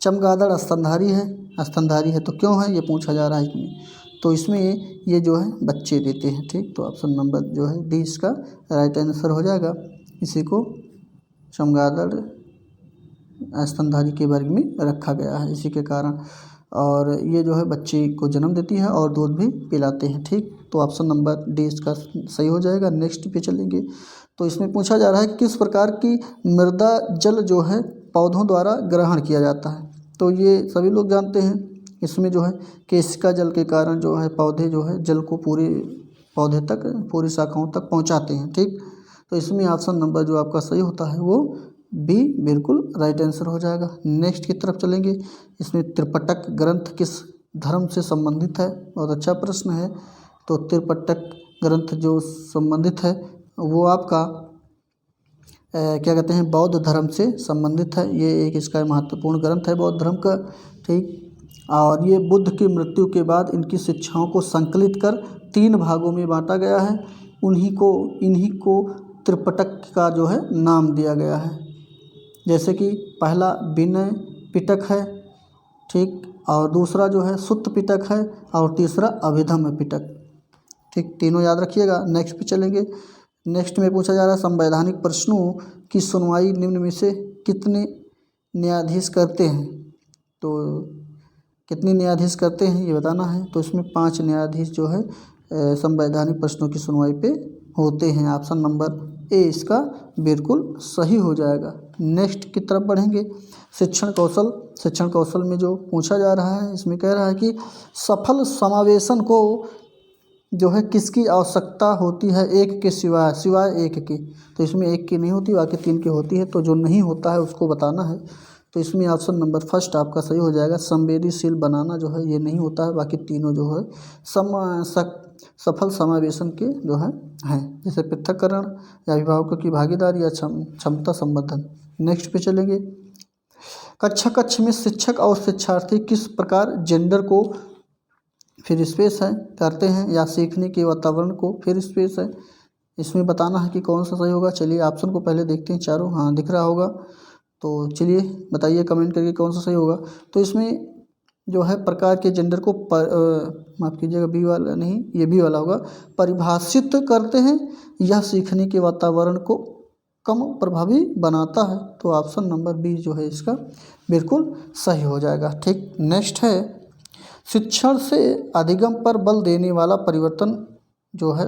चमगादड़ स्तनधारी है तो क्यों है, ये पूछा जा रहा है इसमें। तो इसमें ये जो है बच्चे देते हैं, ठीक। तो ऑप्शन नंबर जो है डी इसका राइट आंसर हो जाएगा। इसी को चमगादड़ स्तनधारी के वर्ग में रखा गया है इसी के कारण। और ये जो है बच्चे को जन्म देती है और दूध भी पिलाते हैं, ठीक। तो ऑप्शन नंबर डी इसका सही हो जाएगा। नेक्स्ट पे चलेंगे। तो इसमें पूछा जा रहा है किस प्रकार की मृदा जल जो है पौधों द्वारा ग्रहण किया जाता है। तो ये सभी लोग जानते हैं। इसमें जो है केशिका जल के कारण जो है पौधे जो है जल को पूरे पौधे तक, पूरी शाखाओं तक पहुँचाते हैं, ठीक। तो इसमें ऑप्शन नंबर जो आपका सही होता है वो बी बिल्कुल राइट आंसर हो जाएगा। नेक्स्ट की तरफ चलेंगे। इसमें त्रिपिटक ग्रंथ किस धर्म से संबंधित है। बहुत अच्छा प्रश्न है। तो त्रिपिटक ग्रंथ जो संबंधित है वो आपका क्या कहते हैं, बौद्ध धर्म से संबंधित है। ये एक इसका महत्वपूर्ण ग्रंथ है बौद्ध धर्म का, ठीक। और ये बुद्ध की मृत्यु के बाद इनकी शिक्षाओं को संकलित कर 3 भागों में बांटा गया है। इन्हीं को त्रिपिटक का जो है नाम दिया गया है। जैसे कि पहला विनय पिटक है, ठीक। और दूसरा जो है सुत्त पिटक है और तीसरा अभिधम्म पिटक, ठीक। तीनों याद रखिएगा। नेक्स्ट पे चलेंगे। नेक्स्ट में पूछा जा रहा है संवैधानिक प्रश्नों की सुनवाई निम्न में से कितने न्यायाधीश करते हैं। तो कितने न्यायाधीश करते हैं ये बताना है। तो इसमें 5 न्यायाधीश जो है संवैधानिक प्रश्नों की सुनवाई पे होते हैं। ऑप्शन नंबर ए इसका बिल्कुल सही हो जाएगा। नेक्स्ट की तरफ बढ़ेंगे। शिक्षण कौशल में जो पूछा जा रहा है इसमें कह रहा है कि सफल समावेशन को जो है किसकी आवश्यकता होती है एक के सिवाय एक के। तो इसमें एक की नहीं होती, बाकी 3 की होती है। तो जो नहीं होता है उसको बताना है। तो इसमें ऑप्शन नंबर फर्स्ट आपका सही हो जाएगा। संवेदनशील बनाना जो है ये नहीं होता है, बाकी तीनों जो है सफल समावेशन के जो है हैं, जैसे पृथक्करण या अभिभावकों की भागीदारी या क्षमता संवर्धन। नेक्स्ट पे चलेंगे। कक्ष में शिक्षक और शिक्षार्थी किस प्रकार जेंडर को फिर स्पेस है करते हैं या सीखने के वातावरण को फिर स्पेस है। इसमें बताना है कि कौन सा सही होगा। चलिए ऑप्शन को पहले देखते हैं चारों। हाँ, दिख रहा होगा। तो चलिए बताइए कमेंट करके कौन सा सही होगा। तो इसमें जो है प्रकार के जेंडर को माफ़ कीजिएगा, बी वाला नहीं, ये बी वाला होगा। परिभाषित करते हैं यह सीखने के वातावरण को कम प्रभावी बनाता है। तो ऑप्शन नंबर बी जो है इसका बिल्कुल सही हो जाएगा। ठीक, नेक्स्ट है शिक्षण से अधिगम पर बल देने वाला परिवर्तन जो है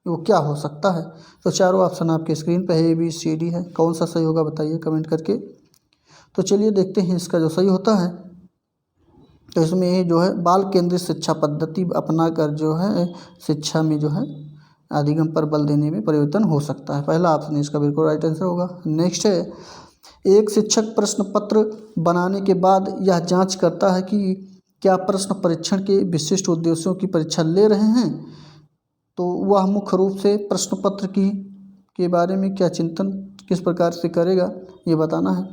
वो क्या हो सकता है। तो चारों ऑप्शन आपके स्क्रीन पर है, ए बी सी डी है। कौन सा सही होगा बताइए कमेंट करके। तो चलिए देखते हैं इसका जो सही होता है। तो इसमें ये जो है बाल केंद्रित शिक्षा पद्धति अपना कर जो है शिक्षा में जो है अधिगम पर बल देने में परिवर्तन हो सकता है। पहला ऑप्शन इसका बिल्कुल राइट आंसर होगा। नेक्स्ट है एक शिक्षक प्रश्न पत्र बनाने के बाद यह जांच करता है कि क्या प्रश्न परीक्षण के विशिष्ट उद्देश्यों की परीक्षा ले रहे हैं। तो वह मुख्य रूप से प्रश्न पत्र के बारे में क्या चिंतन किस प्रकार से करेगा ये बताना है।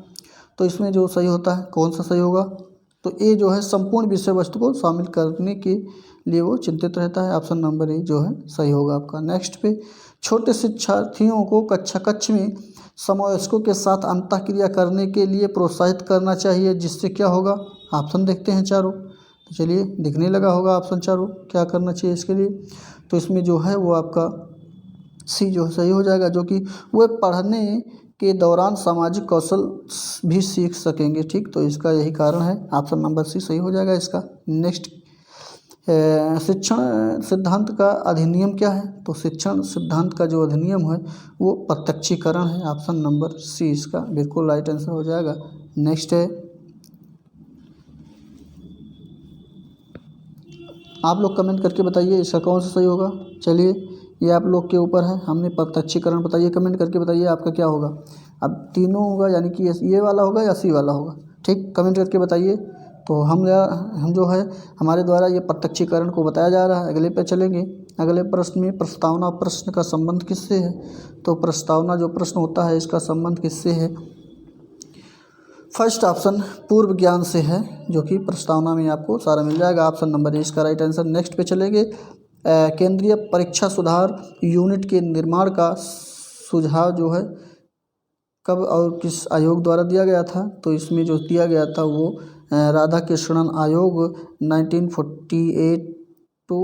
तो इसमें जो सही होता है कौन सा सही होगा। तो ए जो है संपूर्ण विषय वस्तु को शामिल करने के लिए वो चिंतित रहता है। ऑप्शन नंबर ए जो है सही होगा आपका। नेक्स्ट पे छोटे शिक्षार्थियों को कक्ष में समवयस्कों के साथ अंतःक्रिया करने के लिए प्रोत्साहित करना चाहिए, जिससे क्या होगा। ऑप्शन देखते हैं चारों। तो चलिए दिखने लगा होगा ऑप्शन चारों क्या करना चाहिए इसके लिए। तो इसमें जो है वो आपका सी जो सही हो जाएगा, जो कि वह पढ़ने के दौरान सामाजिक कौशल भी सीख सकेंगे। ठीक, तो इसका यही कारण है। ऑप्शन नंबर सी सही हो जाएगा इसका। नेक्स्ट शिक्षण सिद्धांत का अधिनियम क्या है। तो शिक्षण सिद्धांत का जो अधिनियम है वो प्रत्यक्षीकरण है। ऑप्शन नंबर सी इसका बिल्कुल राइट आंसर हो जाएगा। नेक्स्ट है आप लोग कमेंट करके बताइए इसका कौन सा सही होगा। चलिए ये आप लोग के ऊपर है। हमने प्रत्यक्षीकरण बताइए, कमेंट करके बताइए आपका क्या होगा। अब तीनों होगा यानी कि ये वाला होगा या सी वाला होगा। ठीक, कमेंट करके बताइए। तो हम जो है हमारे द्वारा ये प्रत्यक्षीकरण को बताया जा रहा है। अगले पे चलेंगे। अगले प्रश्न में प्रस्तावना प्रश्न का संबंध किससे है। तो प्रस्तावना जो प्रश्न होता है इसका संबंध किससे है। फर्स्ट ऑप्शन पूर्व ज्ञान से है, जो कि प्रस्तावना में आपको सारा मिल जाएगा। ऑप्शन नंबर ए इसका राइट आंसर। नेक्स्ट पे चलेंगे। केंद्रीय परीक्षा सुधार यूनिट के निर्माण का सुझाव जो है कब और किस आयोग द्वारा दिया गया था। तो इसमें जो दिया गया था वो राधाकृष्णन आयोग 1948 to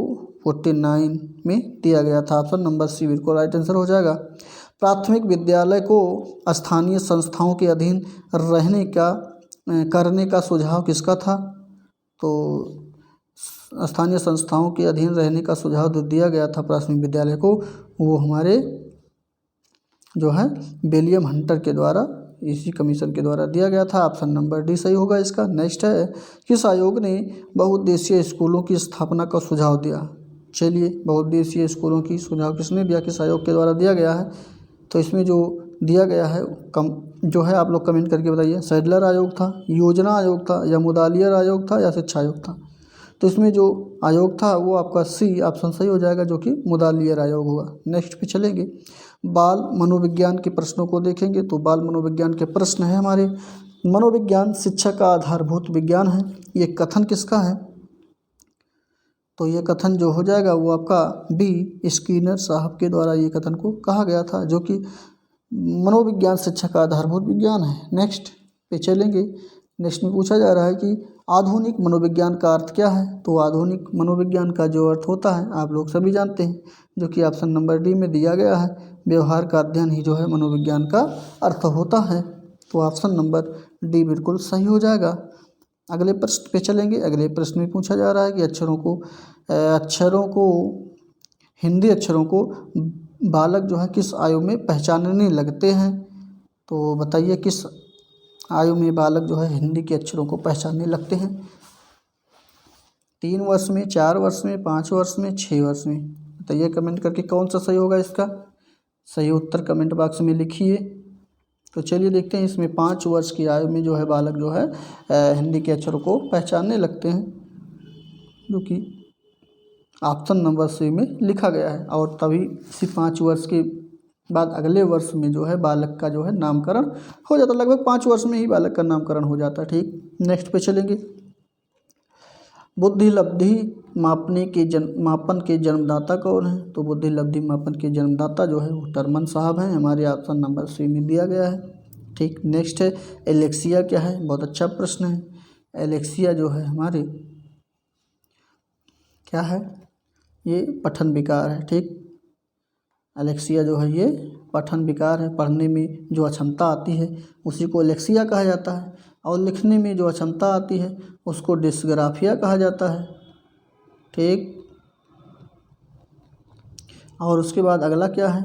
49 में दिया गया था। ऑप्शन नंबर सी बिल्कुल राइट आंसर हो जाएगा। प्राथमिक विद्यालय को स्थानीय संस्थाओं के अधीन करने का सुझाव किसका था। तो स्थानीय संस्थाओं के अधीन रहने का सुझाव जो दिया गया था प्राथमिक विद्यालय को, वो हमारे जो है विलियम हंटर के द्वारा इसी कमीशन के द्वारा दिया गया था। ऑप्शन नंबर डी सही होगा इसका। नेक्स्ट है किस आयोग ने बहुउद्देशीय स्कूलों की स्थापना का सुझाव दिया। चलिए बहुउद्देशीय स्कूलों की सुझाव किसने दिया, किस आयोग के द्वारा दिया गया है। तो इसमें जो दिया गया है जो है आप लोग कमेंट करके बताइए। सैडलर आयोग था, योजना आयोग था, या मुदालियर आयोग था, या शिक्षा आयोग था। तो इसमें जो आयोग था वो आपका सी ऑप्शन सही हो जाएगा, जो कि मुदालियर आयोग होगा। नेक्स्ट पे चलेंगे। बाल मनोविज्ञान के प्रश्नों को देखेंगे। तो बाल मनोविज्ञान के प्रश्न है हमारे। मनोविज्ञान शिक्षा का आधारभूत विज्ञान है, ये कथन किसका है। तो ये कथन जो हो जाएगा वो आपका बी स्किनर साहब के द्वारा ये कथन को कहा गया था, जो कि मनोविज्ञान शिक्षा का आधारभूत विज्ञान है। नेक्स्ट पे चलेंगे। नेक्स्ट में पूछा जा रहा है कि आधुनिक मनोविज्ञान का अर्थ क्या है। तो आधुनिक मनोविज्ञान का जो अर्थ होता है आप लोग सभी जानते हैं, जो कि ऑप्शन नंबर डी में दिया गया है। व्यवहार का अध्ययन ही जो है मनोविज्ञान का अर्थ होता है। तो ऑप्शन नंबर डी बिल्कुल सही हो जाएगा। अगले प्रश्न पे चलेंगे। अगले प्रश्न में पूछा जा रहा है कि अक्षरों को हिंदी अक्षरों को बालक जो है किस आयु में पहचानने लगते हैं। तो बताइए किस आयु में बालक जो है हिंदी के अक्षरों को पहचानने लगते हैं? 3 वर्ष में, 4 वर्ष में, 5 वर्ष में, 6 वर्ष में? बताइए कमेंट करके कौन सा सही होगा इसका। सही उत्तर कमेंट बॉक्स में लिखिए। तो चलिए देखते हैं, इसमें 5 वर्ष की आयु में जो है बालक जो है हिंदी के अक्षरों को पहचानने लगते हैं, जो कि ऑप्शन नंबर सी में लिखा गया है। और तभी इसी 5 वर्ष के बाद अगले वर्ष में जो है बालक का जो है नामकरण हो जाता है। लगभग 5 वर्ष में ही बालक का नामकरण हो जाता है। ठीक, नेक्स्ट पे चलेंगे। बुद्धि लब्धि मापन के जन्मदाता कौन है? तो बुद्धि लब्धि मापन के जन्मदाता जो है वो टरमन साहब हैं। हमारे ऑप्शन नंबर सी में दिया गया है। ठीक, नेक्स्ट है एलेक्सिया क्या है? बहुत अच्छा प्रश्न है। एलेक्सिया जो है हमारे क्या है? ये पठन विकार है। ठीक, एलेक्सिया जो है ये पठन विकार है। पढ़ने में जो अक्षमता आती है उसी को एलेक्सिया कहा जाता है, और लिखने में जो अक्षमता आती है उसको डिस्ग्राफिया कहा जाता है। ठीक, और उसके बाद अगला क्या है?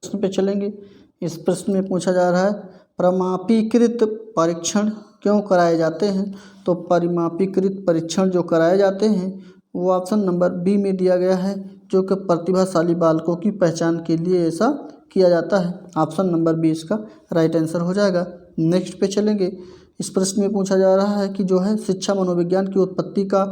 प्रश्न पे चलेंगे। इस प्रश्न में पूछा जा रहा है परिमापीकृत परीक्षण क्यों कराए जाते हैं? तो परिमापीकृत परीक्षण जो कराए जाते हैं वो ऑप्शन नंबर बी में दिया गया है, जो कि प्रतिभाशाली बालकों की पहचान के लिए ऐसा किया जाता है। ऑप्शन नंबर बी इसका राइट आंसर हो जाएगा। नेक्स्ट पे चलेंगे। इस प्रश्न में पूछा जा रहा है कि जो है शिक्षा मनोविज्ञान की उत्पत्ति का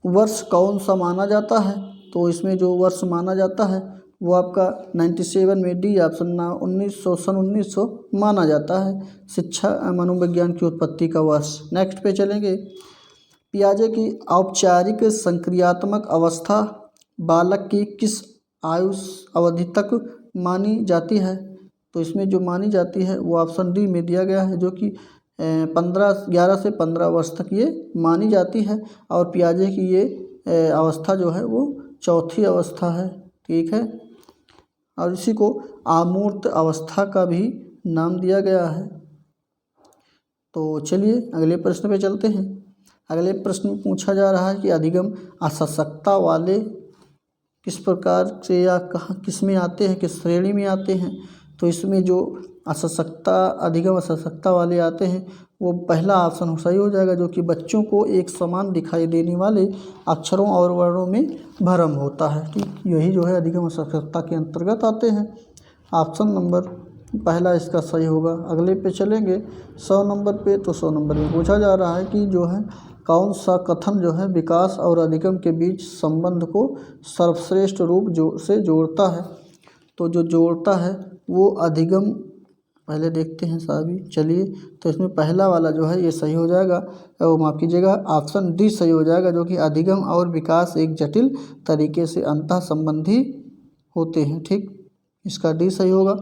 वर्ष कौन सा माना जाता है? तो इसमें जो वर्ष माना जाता है वो आपका 97 में डी ऑप्शन ना 1900 माना जाता है शिक्षा मनोविज्ञान की उत्पत्ति का वर्ष। नेक्स्ट पे चलेंगे। पियाजे की औपचारिक संक्रियात्मक अवस्था बालक की किस आयु अवधि तक मानी जाती है? तो इसमें जो मानी जाती है वो ऑप्शन डी में दिया गया है, जो कि 11 से 15 वर्ष तक ये मानी जाती है। और पियाजे की ये अवस्था जो है वो चौथी अवस्था है। ठीक है, और इसी को आमूर्त अवस्था का भी नाम दिया गया है। तो चलिए अगले प्रश्न पे चलते हैं। अगले प्रश्न में पूछा जा रहा है कि अधिगम असशक्ता वाले किस प्रकार से या कहाँ किस में आते हैं, किस श्रेणी में आते हैं? तो इसमें जो अधिगम असशक्ता वाले आते हैं वो पहला ऑप्शन सही हो जाएगा, जो कि बच्चों को एक समान दिखाई देने वाले अक्षरों और वर्णों में भ्रम होता है। ठीक, यही जो है अधिगम असशक्ता के अंतर्गत आते हैं। ऑप्शन नंबर पहला इसका सही होगा। अगले पे चलेंगे 100 नंबर पे। तो 100 नंबर में पूछा जा रहा है कि जो है कौन सा कथन जो है विकास और अधिगम के बीच संबंध को सर्वश्रेष्ठ रूप से जोड़ता है? तो जो जोड़ता है वो अधिगम, पहले देखते हैं साहब। चलिए, तो इसमें पहला वाला जो है ये सही हो जाएगा, वो माफ़ कीजिएगा ऑप्शन डी सही हो जाएगा, जो कि अधिगम और विकास एक जटिल तरीके से अंतः संबंधी होते हैं। ठीक, इसका डी सही होगा।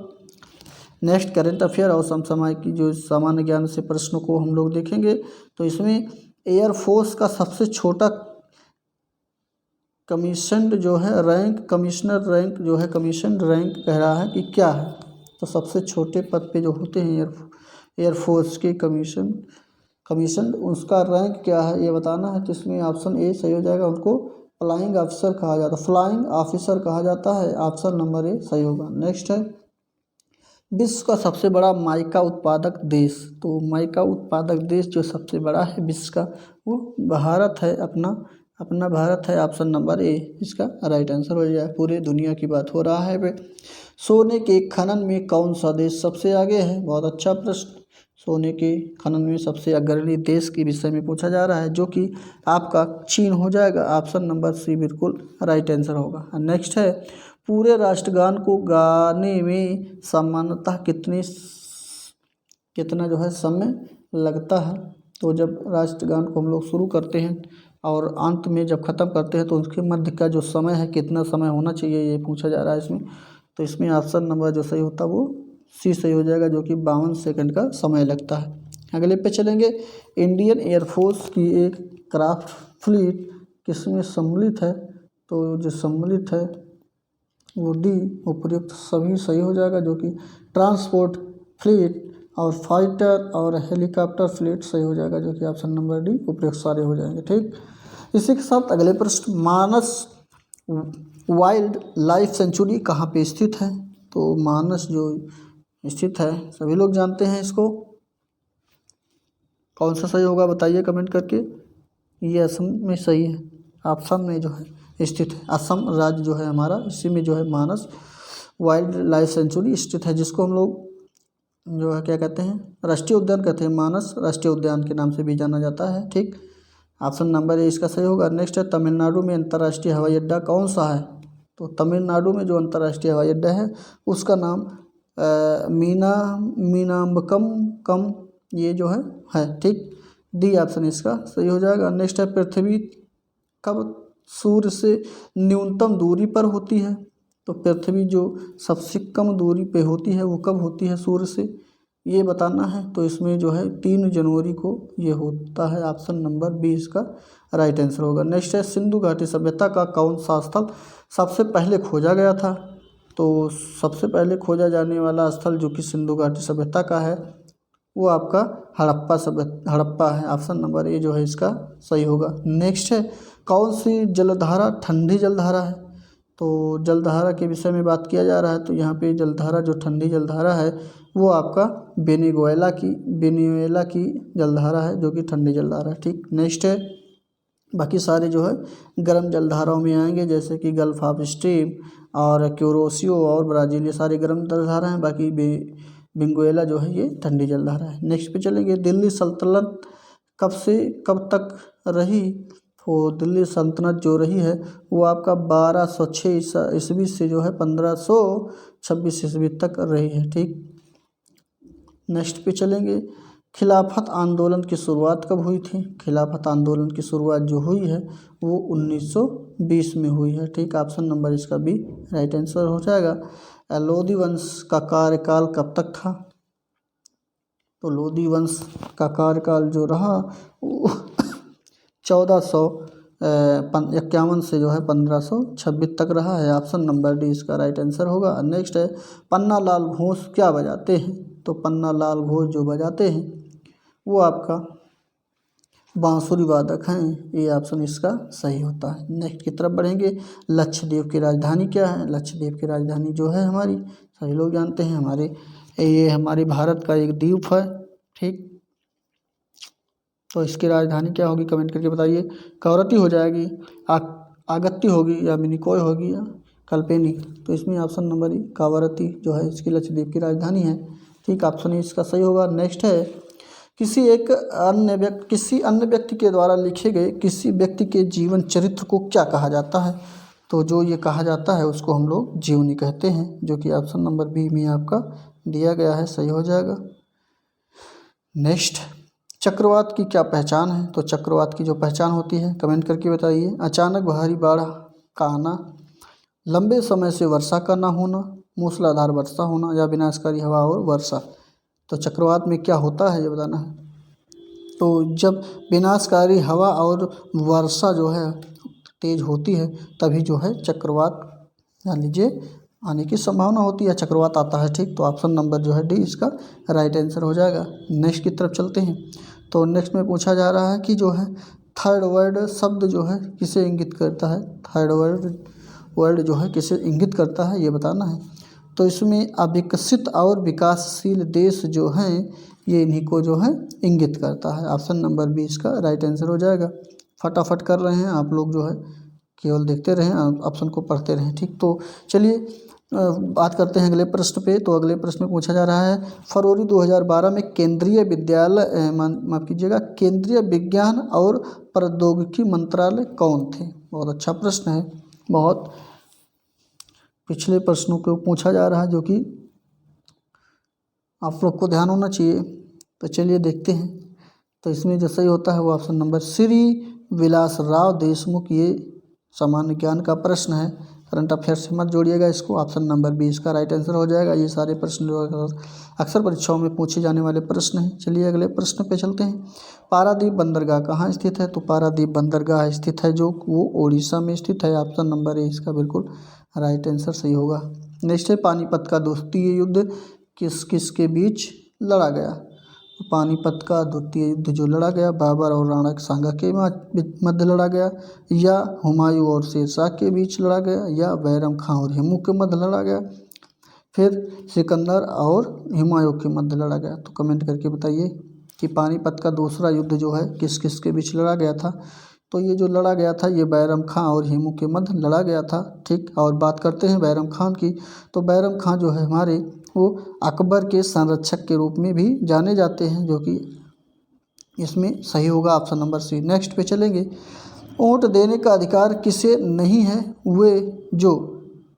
नेक्स्ट करंट अफेयर और समसामयिक की जो सामान्य ज्ञान से प्रश्नों को हम लोग देखेंगे। तो इसमें एयरफोर्स का सबसे छोटा कमीशन्ड जो है रैंक, कमिश्नर रैंक जो है कमीशन रैंक कह रहा है कि क्या है? तो सबसे छोटे पद पे जो होते हैं एयरफोर्स के कमीशन उसका रैंक क्या है ये बताना है। तो इसमें ऑप्शन ए सही हो जाएगा, उनको फ्लाइंग ऑफिसर कहा जाता है, फ्लाइंग ऑफिसर कहा जाता है। ऑप्शन नंबर ए सही होगा। नेक्स्ट है विश्व का सबसे बड़ा माइका उत्पादक देश। तो माइका उत्पादक देश जो सबसे बड़ा है विश्व का वो भारत है, अपना भारत है। ऑप्शन नंबर ए इसका राइट आंसर हो जाए। पूरे दुनिया की बात हो रहा है वे। सोने के खनन में कौन सा देश सबसे आगे है? बहुत अच्छा प्रश्न। सोने के खनन में सबसे अग्रणी देश के विषय में पूछा जा रहा है, जो कि आपका चीन हो जाएगा। ऑप्शन नंबर सी बिल्कुल राइट आंसर होगा। नेक्स्ट है पूरे राष्ट्रगान को गाने में सामान्यतः कितना जो है समय लगता है? तो जब राष्ट्रगान को हम लोग शुरू करते हैं और अंत में जब ख़त्म करते हैं तो उसके मध्य का जो समय है कितना समय होना चाहिए ये पूछा जा रहा है इसमें। तो इसमें ऑप्शन नंबर जो सही होता है वो सी सही हो जाएगा, जो कि 52 सेकंड का समय लगता है। अगले पे चलेंगे। इंडियन एयरफोर्स की एक क्राफ्ट फ्लीट किसमें सम्मिलित है? तो जो सम्मिलित है वो डी उपयुक्त सभी सही हो जाएगा, जो कि ट्रांसपोर्ट फ्लीट और फाइटर और हेलीकॉप्टर फ्लीट सही हो जाएगा, जो कि ऑप्शन नंबर डी उपयुक्त सारे हो जाएंगे। ठीक, इसी के साथ अगले प्रश्न, मानस वाइल्ड लाइफ सेंचुरी कहाँ पे स्थित है? तो मानस जो स्थित है सभी लोग जानते हैं इसको, कौन सा सही होगा बताइए कमेंट करके। ये असम में सही है, असम में जो है स्थित है, असम राज्य जो है हमारा, इसी में जो है मानस वाइल्ड लाइफ सेंचुरी स्थित है, जिसको हम लोग जो है क्या कहते हैं, राष्ट्रीय उद्यान कहते हैं। मानस राष्ट्रीय उद्यान के नाम से भी जाना जाता है। ठीक, ऑप्शन नंबर ए इसका सही होगा। नेक्स्ट है, तमिलनाडु में अंतर्राष्ट्रीय हवाई अड्डा कौन सा है? तो तमिलनाडु में जो अंतर्राष्ट्रीय हवाई अड्डा है उसका नाम मीनाम्बकम कम ये जो है। ठीक, डी ऑप्शन इसका सही हो जाएगा। नेक्स्ट है, पृथ्वी कब सूर्य से न्यूनतम दूरी पर होती है? तो पृथ्वी जो सबसे कम दूरी पे होती है वो कब होती है सूर्य से, ये बताना है। तो इसमें जो है 3 जनवरी को ये होता है। ऑप्शन नंबर बी इसका राइट आंसर होगा। नेक्स्ट है, सिंधु घाटी सभ्यता का कौन सा स्थल सबसे पहले खोजा गया था? तो सबसे पहले खोजा जाने वाला स्थल जो कि सिंधु घाटी सभ्यता का है वो आपका हड़प्पा है। ऑप्शन नंबर ए जो है इसका सही होगा। नेक्स्ट है, कौन सी जलधारा ठंडी जलधारा है? तो जलधारा के विषय में बात किया जा रहा है, तो यहाँ पे जलधारा जो ठंडी जलधारा है वो आपका वेनेजुएला की जलधारा है, जो कि ठंडी जलधारा है। ठीक, नेक्स्ट है, बाकी सारे जो है गर्म जलधाराओं में आएंगे, जैसे कि गल्फ ऑफ स्ट्रीम और क्यूरोसियो और ब्राज़ील, ये सारे गर्म जलधारा हैं। बाकी वेनेजुएला जो है ये ठंडी जलधारा है। नेक्स्ट पे चलेंगे, दिल्ली सल्तनत कब से कब तक रही? तो दिल्ली सल्तनत जो रही है वो आपका 1206 ईस्वी से जो है 1526 ईस्वी तक रही है। ठीक, नेक्स्ट पे चलेंगे, खिलाफत आंदोलन की शुरुआत कब हुई थी? खिलाफत आंदोलन की शुरुआत जो हुई है वो 1920 में हुई है। ठीक, ऑप्शन नंबर इसका बी राइट आंसर हो जाएगा। लोधी वंश का कार्यकाल कब तक था? तो लोधी वंश का कार्यकाल जो रहा वो 1451 से जो है 1526 तक रहा है। ऑप्शन नंबर डी इसका राइट आंसर होगा। नेक्स्ट है, पन्ना लाल घोष क्या बजाते हैं? तो पन्ना लाल घोष जो बजाते हैं वो आपका बांसुरी वादक हैं। ये ऑप्शन इसका सही होता है। नेक्स्ट की तरफ बढ़ेंगे, लक्षद्वीप की राजधानी क्या है? लक्षद्वीप की राजधानी जो है हमारी, सभी लोग जानते हैं, ये हमारे भारत का एक द्वीप है। ठीक, तो इसकी राजधानी क्या होगी कमेंट करके बताइए। कवरत्ती हो जाएगी, आगत्ती होगी, या मिनिकॉय होगी, या कल्पेनी? तो इसमें ऑप्शन नंबर ई कावरत्ती जो है इसकी लक्षद्वीप की राजधानी है। ठीक, ऑप्शन इसका सही होगा। नेक्स्ट है, किसी अन्य व्यक्ति के द्वारा लिखे गए किसी व्यक्ति के जीवन चरित्र को क्या कहा जाता है? तो जो ये कहा जाता है उसको हम लोग जीवनी कहते हैं, जो कि ऑप्शन नंबर बी में आपका दिया गया है, सही हो जाएगा। नेक्स्ट, चक्रवात की क्या पहचान है? तो चक्रवात की जो पहचान होती है कमेंट करके बताइए। अचानक भारी बाढ़ का आना, लंबे समय से वर्षा का ना होना, मूसलाधार वर्षा होना, या विनाशकारी हवा और वर्षा। तो चक्रवात में क्या होता है ये बताना है। तो जब विनाशकारी हवा और वर्षा जो है तेज होती है तभी जो है चक्रवात जान लीजिए आने की संभावना होती है, चक्रवात आता है। ठीक, तो ऑप्शन नंबर जो है डी इसका राइट आंसर हो जाएगा। नेक्स्ट की तरफ चलते हैं। तो नेक्स्ट में पूछा जा रहा है कि जो है थर्ड वर्ल्ड शब्द जो है किसे इंगित करता है? थर्ड वर्ल्ड जो है किसे इंगित करता है ये बताना है। तो इसमें अविकसित और विकासशील देश जो हैं ये इन्हीं को जो है इंगित करता है। ऑप्शन नंबर बी इसका राइट आंसर हो जाएगा। फटाफट कर रहे हैं आप लोग, जो है केवल देखते रहें, ऑप्शन को पढ़ते रहें। ठीक, तो चलिए बात करते हैं अगले प्रश्न पे। तो अगले प्रश्न में पूछा जा रहा है, फरवरी 2012 में केंद्रीय विज्ञान और प्रौद्योगिकी मंत्रालय कौन थे? बहुत अच्छा प्रश्न है, बहुत पिछले प्रश्नों को पूछा जा रहा है, जो कि आप लोग को ध्यान होना चाहिए। तो चलिए देखते हैं। तो इसमें जो सही होता है वो ऑप्शन नंबर श्री विलास राव देशमुख, ये सामान्य ज्ञान का प्रश्न है, करंट अफेयर से मत जोड़िएगा इसको। ऑप्शन नंबर बी इसका राइट आंसर हो जाएगा। ये सारे प्रश्न जो अक्सर परीक्षाओं में पूछे जाने वाले प्रश्न हैं। चलिए अगले प्रश्न पे चलते हैं। पारादीप बंदरगाह कहाँ स्थित है? तो पारादीप बंदरगाह स्थित है जो वो उड़ीसा में स्थित है। ऑप्शन नंबर ए इसका बिल्कुल राइट आंसर सही होगा। नेक्स्ट है, पानीपत का द्वितीय युद्ध किस किस के बीच लड़ा गया। पानीपत का द्वितीय युद्ध जो लड़ा गया बाबर और राणा सांगा के मध्य लड़ा गया, या हुमायूं और शेरशाह के बीच लड़ा गया, या बैरम खां और हेमू के मध्य लड़ा गया, फिर सिकंदर और हुमायूं के मध्य लड़ा गया। तो कमेंट करके बताइए कि पानीपत का दूसरा युद्ध जो है किस किस के बीच लड़ा गया था। तो ये जो लड़ा गया था ये बैरम खां और हेमू के मध्य लड़ा गया था। ठीक, और बात करते हैं बैरम खान की। तो बैरम खां जो है हमारे वो अकबर के संरक्षक के रूप में भी जाने जाते हैं, जो कि इसमें सही होगा ऑप्शन नंबर सी। नेक्स्ट पे चलेंगे। वोट देने का अधिकार किसे नहीं है वे जो,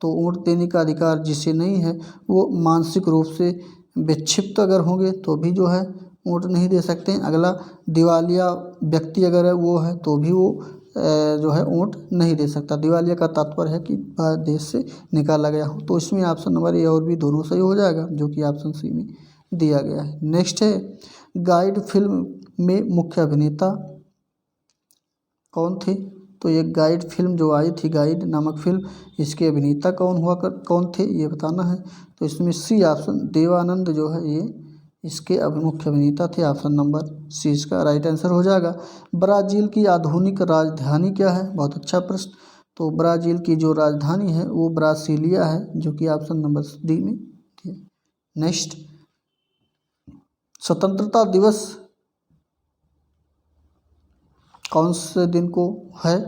तो वोट देने का अधिकार जिसे नहीं है वो मानसिक रूप से विक्षिप्त अगर होंगे तो भी जो है वोट नहीं दे सकते हैं। अगला दिवालिया व्यक्ति अगर है वो है तो भी वो जो है वोट नहीं दे सकता। दिवालिया का तात्पर्य है कि देश से निकाला गया हो। तो इसमें ऑप्शन नंबर ए और बी दोनों सही हो जाएगा, जो कि ऑप्शन सी में दिया गया है। नेक्स्ट है गाइड फिल्म में मुख्य अभिनेता कौन थे। तो ये गाइड फिल्म जो आई थी, गाइड नामक फिल्म, इसके अभिनेता कौन थे ये बताना है। तो इसमें सी ऑप्शन देवानंद जो है ये इसके मुख्य अभिनेता थे। ऑप्शन नंबर सी इसका राइट आंसर हो जाएगा। ब्राज़ील की आधुनिक राजधानी क्या है, बहुत अच्छा प्रश्न। तो ब्राज़ील की जो राजधानी है वो ब्रासिलिया है, जो कि ऑप्शन नंबर डी में है। नेक्स्ट, स्वतंत्रता दिवस कौन से दिन को है।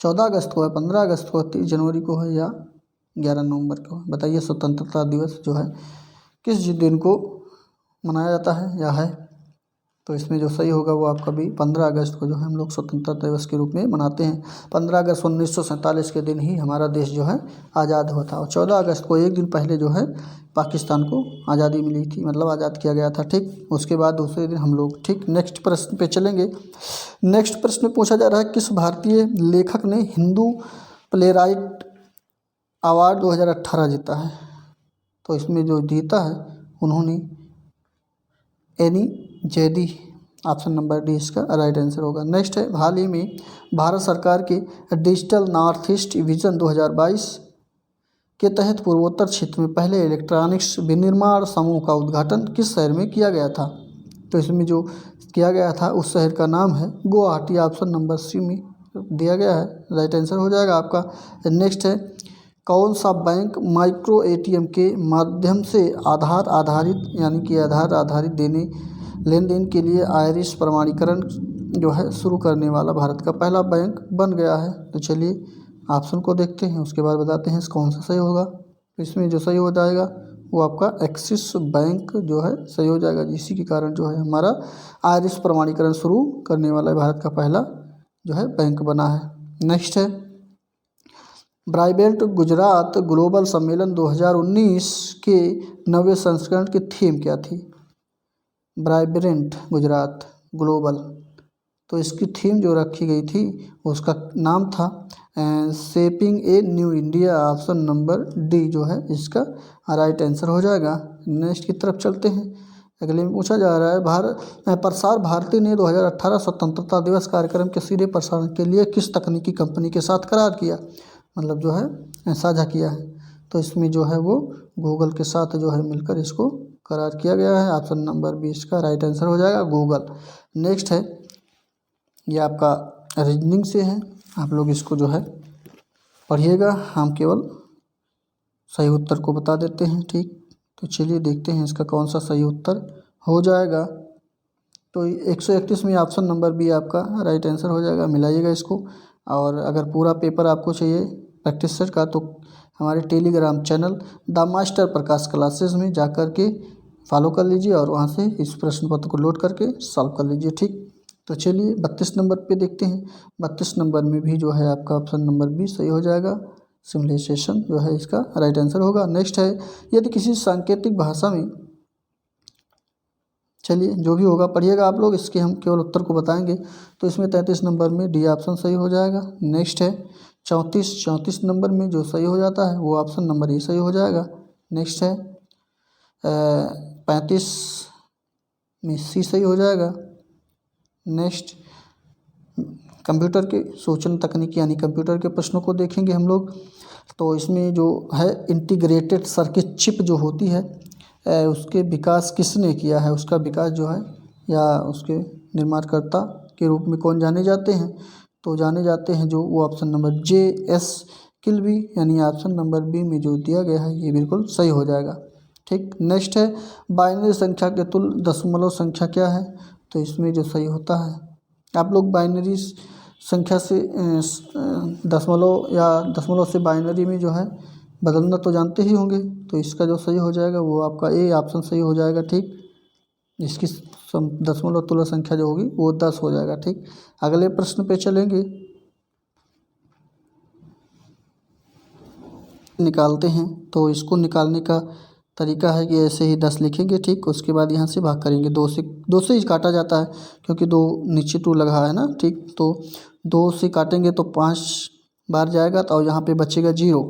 14 अगस्त को है, 15 अगस्त को, 30 जनवरी को है, या 11 नवंबर को। बताइए स्वतंत्रता दिवस जो है किस दिन को मनाया जाता है या है। तो इसमें जो सही होगा वो आपका भी 15 अगस्त को जो है हम लोग स्वतंत्रता दिवस के रूप में मनाते हैं। 15 अगस्त 1947 के दिन ही हमारा देश जो है आज़ाद हुआ था, और 14 अगस्त को एक दिन पहले जो है पाकिस्तान को आज़ादी मिली थी, मतलब आज़ाद किया गया था। ठीक, उसके बाद दूसरे दिन हम लोग। ठीक, नेक्स्ट प्रश्न पे चलेंगे। नेक्स्ट प्रश्न में पूछा जा रहा है किस भारतीय लेखक ने हिंदू प्लेराइट अवार्ड 2018 जीता है। तो इसमें जो जीता है उन्होंने any Zaidi, option number D इसका राइट आंसर होगा। नेक्स्ट है हाल ही में भारत सरकार के डिजिटल नॉर्थ ईस्ट विजन 2022 के तहत पूर्वोत्तर क्षेत्र में पहले इलेक्ट्रॉनिक्स विनिर्माण समूह का उद्घाटन किस शहर में किया गया था। तो इसमें जो किया गया था उस शहर का नाम है गुवाहाटी, ऑप्शन नंबर सी में दिया गया है, राइट आंसर हो जाएगा आपका। नेक्स्ट है कौन सा बैंक माइक्रो एटीएम के माध्यम से आधार आधारित यानी कि आधार आधारित लेन देन के लिए आयरिस प्रमाणीकरण जो है शुरू करने वाला भारत का पहला बैंक बन गया है। तो चलिए ऑप्शन को देखते हैं, उसके बाद बताते हैं कौन सा सही होगा। तो इसमें जो सही हो जाएगा वो आपका एक्सिस बैंक जो है सही हो जाएगा, इसी के कारण जो है हमारा आयरिस प्रमाणीकरण शुरू करने वाला भारत का पहला जो है बैंक बना है। नेक्स्ट है ब्राइबेल्ट गुजरात ग्लोबल सम्मेलन 2019 के 9वें संस्करण की थीम क्या थी। ब्राइब्रेंट गुजरात ग्लोबल, तो इसकी थीम जो रखी गई थी उसका नाम था shaping a new India, option number D जो है इसका राइट आंसर हो जाएगा। नेक्स्ट की तरफ चलते हैं। अगले में पूछा जा रहा है प्रसार भारती ने 2018 स्वतंत्रता दिवस कार्यक्रम के सीधे प्रसारण के लिए किस तकनीकी कंपनी के साथ करार किया, मतलब जो है साझा किया है। तो इसमें जो है वो गूगल के साथ जो है मिलकर इसको करार किया गया है, ऑप्शन नंबर 20 का राइट आंसर हो जाएगा गूगल। नेक्स्ट है ये आपका रीजनिंग से है, आप लोग इसको जो है पढ़िएगा, हम केवल सही उत्तर को बता देते हैं। ठीक, तो चलिए देखते हैं इसका कौन सा सही उत्तर हो जाएगा। तो 131 में ऑप्शन नंबर बी आपका राइट आंसर हो जाएगा, मिलाइएगा इसको। और अगर पूरा पेपर आपको चाहिए प्रैक्टिस सेट का तो हमारे Telegram channel the master Prakash classes में जाकर के फॉलो कर लीजिए और वहाँ से इस प्रश्न पत्र को लोड करके सॉल्व कर लीजिए। ठीक, तो चलिए 32 नंबर पे देखते हैं। 32 नंबर में भी जो है आपका ऑप्शन नंबर बी सही हो जाएगा, सिमुलेशन जो है इसका राइट आंसर होगा। नेक्स्ट है यदि किसी सांकेतिक भाषा में, चलिए जो भी होगा पढ़िएगा आप लोग, इसके हम केवल उत्तर को बताएंगे। तो इसमें 33 नंबर में डी ऑप्शन सही हो जाएगा। नेक्स्ट है 34 नंबर में जो सही हो जाता है वो ऑप्शन नंबर ए सही हो जाएगा। नेक्स्ट है 35 में सी सही हो जाएगा। नेक्स्ट कंप्यूटर के सूचना तकनीक यानी कंप्यूटर के प्रश्नों को देखेंगे हम लोग। तो इसमें जो है इंटीग्रेटेड सर्किट चिप जो होती है उसके विकास किसने किया है, उसका विकास जो है या उसके निर्माणकर्ता के रूप में कौन जाने जाते हैं, तो जाने जाते हैं जो वो ऑप्शन नंबर जे एस किल्बी, यानी ऑप्शन नंबर बी में जो दिया गया है ये बिल्कुल सही हो जाएगा। ठीक, नेक्स्ट है बाइनरी संख्या के तुल्य दशमलव संख्या क्या है, तो इसमें जो सही होता है, आप लोग बाइनरी संख्या से दशमलव या दशमलव से बाइनरी में जो है बदलना तो जानते ही होंगे, तो इसका जो सही हो जाएगा वो आपका ए ऑप्शन सही हो जाएगा। ठीक, इसकी दशमलव तुल्य संख्या जो होगी वो 10 हो जाएगा। ठीक, अगले प्रश्न पे चलेंगे, निकालते हैं। तो इसको निकालने का तरीका है कि ऐसे ही 10 लिखेंगे। ठीक, उसके बाद यहाँ से भाग करेंगे, दो से ही काटा जाता है क्योंकि दो नीचे 2 लगा है ना। ठीक, तो 2 से काटेंगे तो 5 बार जाएगा, तो यहाँ पे बचेगा 0।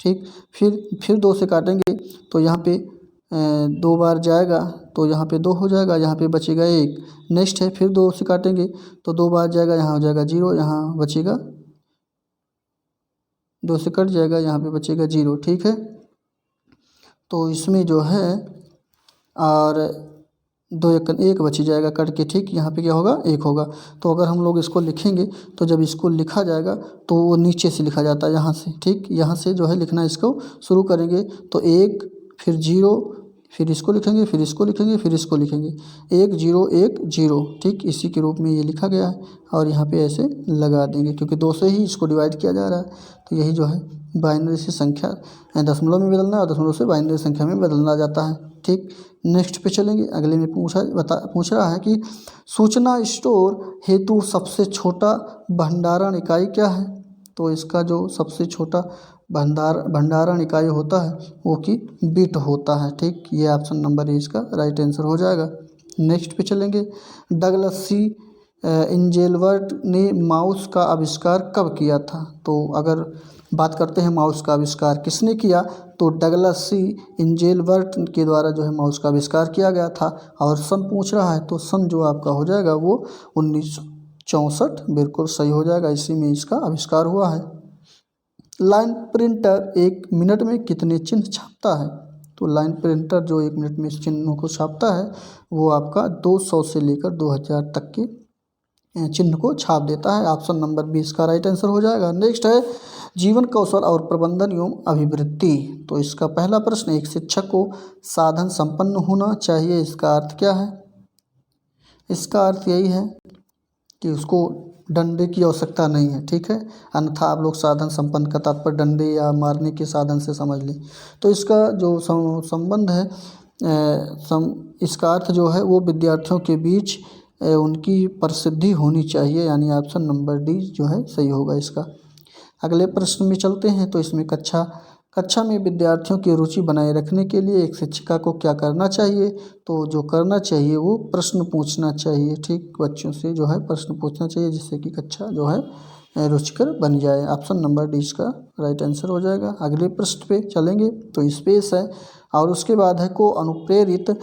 ठीक, फिर 2 से काटेंगे तो यहाँ पे 2 बार जाएगा, तो यहाँ पे 2 हो जाएगा, यहाँ पे बचेगा 1। नेक्स्ट है फिर 2 से काटेंगे तो 2 बार जाएगा, यहाँ हो जाएगा 0, यहाँ बचेगा 2 से कट जाएगा, यहाँ पे बचेगा 0। ठीक है, तो इसमें जो है और 2 1 बच जाएगा कट के। ठीक, यहाँ पे क्या होगा 1 होगा। तो अगर हम लोग इसको लिखेंगे तो जब इसको लिखा जाएगा तो वो नीचे से लिखा जाता है यहाँ से। ठीक, यहाँ से जो है लिखना इसको शुरू करेंगे तो 1 फिर 0 फिर इसको लिखेंगे, फिर इसको लिखेंगे, फिर इसको लिखेंगे, 1 0 1 0। ठीक, इसी के रूप में ये लिखा गया है और यहाँ पे ऐसे लगा देंगे क्योंकि 2 से ही इसको डिवाइड किया जा रहा है। तो यही जो है बाइनरी से संख्या दशमलव में बदलना और दशमलव से बाइनरी संख्या में बदलना जाता है। ठीक, नेक्स्ट पे चलेंगे। अगले में पूछ रहा है कि सूचना स्टोर हेतु सबसे छोटा भंडारण इकाई क्या है, तो इसका जो सबसे छोटा भंडारण इकाई होता है वो कि बिट होता है। ठीक, ये ऑप्शन नंबर ए इसका राइट आंसर हो जाएगा। नेक्स्ट पे चलेंगे, डगलस सी एंजेलबर्ट ने माउस का आविष्कार कब किया था, तो अगर बात करते हैं माउस का आविष्कार किसने किया, तो डगलस सी एंजेलबर्ट के द्वारा जो है माउस का आविष्कार किया गया था। और सन पूछ रहा है तो सन जो आपका हो जाएगा वो 1964 बिल्कुल सही हो जाएगा, इसी में इसका आविष्कार हुआ है। लाइन प्रिंटर 1 मिनट में कितने चिन्ह छापता है, तो लाइन प्रिंटर जो 1 मिनट में चिन्हों को छापता है वो आपका 200 से लेकर 2000 तक के चिन्ह को छाप देता है। ऑप्शन नंबर 20 का राइट आंसर हो जाएगा। नेक्स्ट है जीवन कौशल और प्रबंधन एवं अभिवृद्धि, तो इसका पहला प्रश्न, एक शिक्षक को साधन संपन्न होना चाहिए, इसका अर्थ क्या है, इसका अर्थ यही है कि उसको डंडे की आवश्यकता नहीं है। ठीक है, अन्यथा आप लोग साधन संपन्न का तात्पर्य डंडे या मारने के साधन से समझ लें। तो इसका जो संबंध है इसका अर्थ जो है वो विद्यार्थियों के बीच उनकी प्रसिद्धि होनी चाहिए, यानी ऑप्शन नंबर डी जो है सही होगा इसका। अगले प्रश्न में चलते हैं। तो इसमें कक्षा में विद्यार्थियों की रुचि बनाए रखने के लिए एक शिक्षिका को क्या करना चाहिए, तो जो करना चाहिए वो प्रश्न पूछना चाहिए। ठीक, बच्चों से जो है प्रश्न पूछना चाहिए जिससे कि कक्षा जो है रुचिकर बन जाए। ऑप्शन नंबर डी इसका राइट आंसर हो जाएगा। अगले प्रश्न पे चलेंगे तो स्पेस है और उसके बाद है को अनुप्रेरित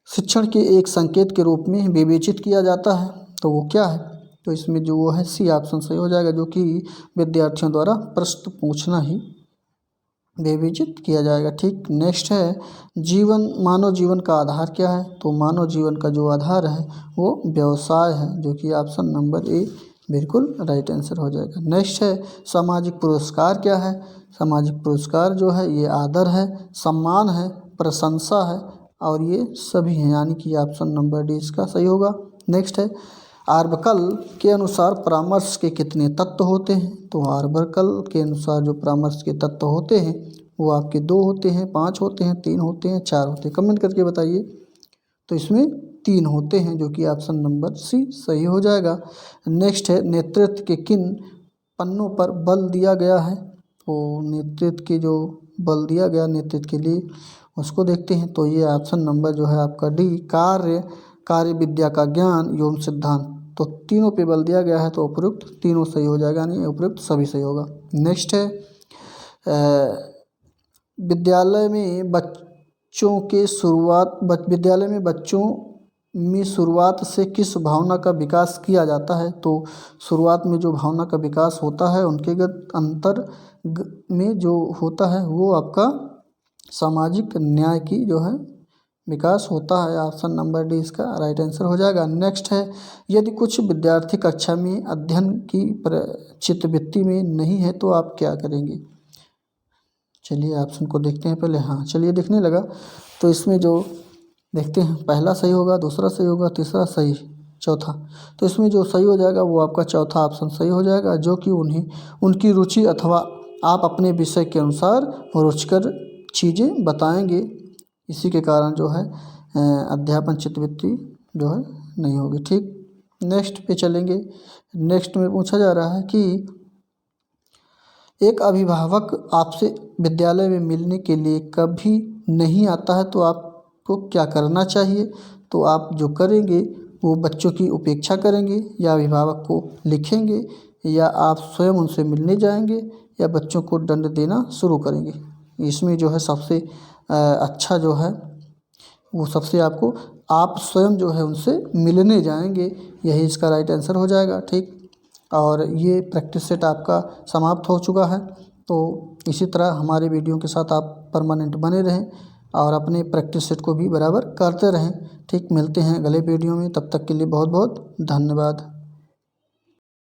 शिक्षण के एक संकेत के रूप में विवेचित किया जाता है, तो वो क्या है, तो इसमें जो वो है सी ऑप्शन सही हो जाएगा, जो कि विद्यार्थियों द्वारा प्रश्न पूछना ही विवेचित किया जाएगा। ठीक, नेक्स्ट है मानव जीवन का आधार क्या है, तो मानव जीवन का जो आधार है वो व्यवसाय है, जो कि ऑप्शन नंबर ए बिल्कुल राइट आंसर हो जाएगा। नेक्स्ट है सामाजिक पुरस्कार क्या है, सामाजिक पुरस्कार जो है ये आदर है, सम्मान है, प्रशंसा है और ये सभी हैं, यानी कि ऑप्शन नंबर डी इसका सही होगा। नेक्स्ट है आर्बकल के अनुसार परामर्श के कितने तत्व होते हैं, तो आर्बकल के अनुसार जो परामर्श के तत्व होते हैं वो आपके 2 होते हैं, 5 होते हैं, 3 होते हैं, 4 होते हैं, कमेंट करके बताइए। तो इसमें 3 होते हैं, जो कि ऑप्शन नंबर सी सही हो जाएगा। नेक्स्ट है नेतृत्व के किन पन्नों पर बल दिया गया है, तो नेतृत्व के जो बल दिया गया नेतृत्व के लिए उसको देखते हैं। तो ये ऑप्शन नंबर जो है आपका डी कार्य विद्या का ज्ञान एवं सिद्धांत, तो तीनों पे बल दिया गया है, तो उपयुक्त तीनों सही हो जाएगा, यानी उपयुक्त सभी सही होगा। नेक्स्ट है विद्यालय में बच्चों में शुरुआत से किस भावना का विकास किया जाता है, तो शुरुआत में जो भावना का विकास होता है उनके अंतर में जो होता है वो आपका सामाजिक न्याय की जो है विकास होता है। ऑप्शन नंबर डी इसका राइट आंसर हो जाएगा। नेक्स्ट है, यदि कुछ विद्यार्थी कक्षा में अध्ययन की चित्तवृत्ति में नहीं है तो आप क्या करेंगे। चलिए ऑप्शन को देखते हैं पहले। हाँ चलिए देखने लगा। तो इसमें जो देखते हैं, पहला सही होगा, दूसरा सही होगा, तीसरा सही, चौथा। तो इसमें जो सही हो जाएगा वो आपका चौथा ऑप्शन सही हो जाएगा, जो कि उनकी रुचि अथवा आप अपने विषय के अनुसार रुचिकर चीज़ें बताएंगे, इसी के कारण जो है अध्यापन चित्तवृत्ति जो है नहीं होगी। ठीक, नेक्स्ट पे चलेंगे। नेक्स्ट में पूछा जा रहा है कि एक अभिभावक आपसे विद्यालय में मिलने के लिए कभी नहीं आता है तो आपको क्या करना चाहिए। तो आप जो करेंगे वो बच्चों की उपेक्षा करेंगे, या अभिभावक को लिखेंगे, या आप स्वयं उनसे मिलने जाएंगे, या बच्चों को दंड देना शुरू करेंगे। इसमें जो है सबसे अच्छा जो है वो सबसे आपको आप स्वयं जो है उनसे मिलने जाएंगे, यही इसका राइट आंसर हो जाएगा। ठीक, और ये प्रैक्टिस सेट आपका समाप्त हो चुका है। तो इसी तरह हमारे वीडियो के साथ आप परमानेंट बने रहें और अपने प्रैक्टिस सेट को भी बराबर करते रहें। ठीक, मिलते हैं अगले वीडियो में, तब तक के लिए बहुत बहुत धन्यवाद।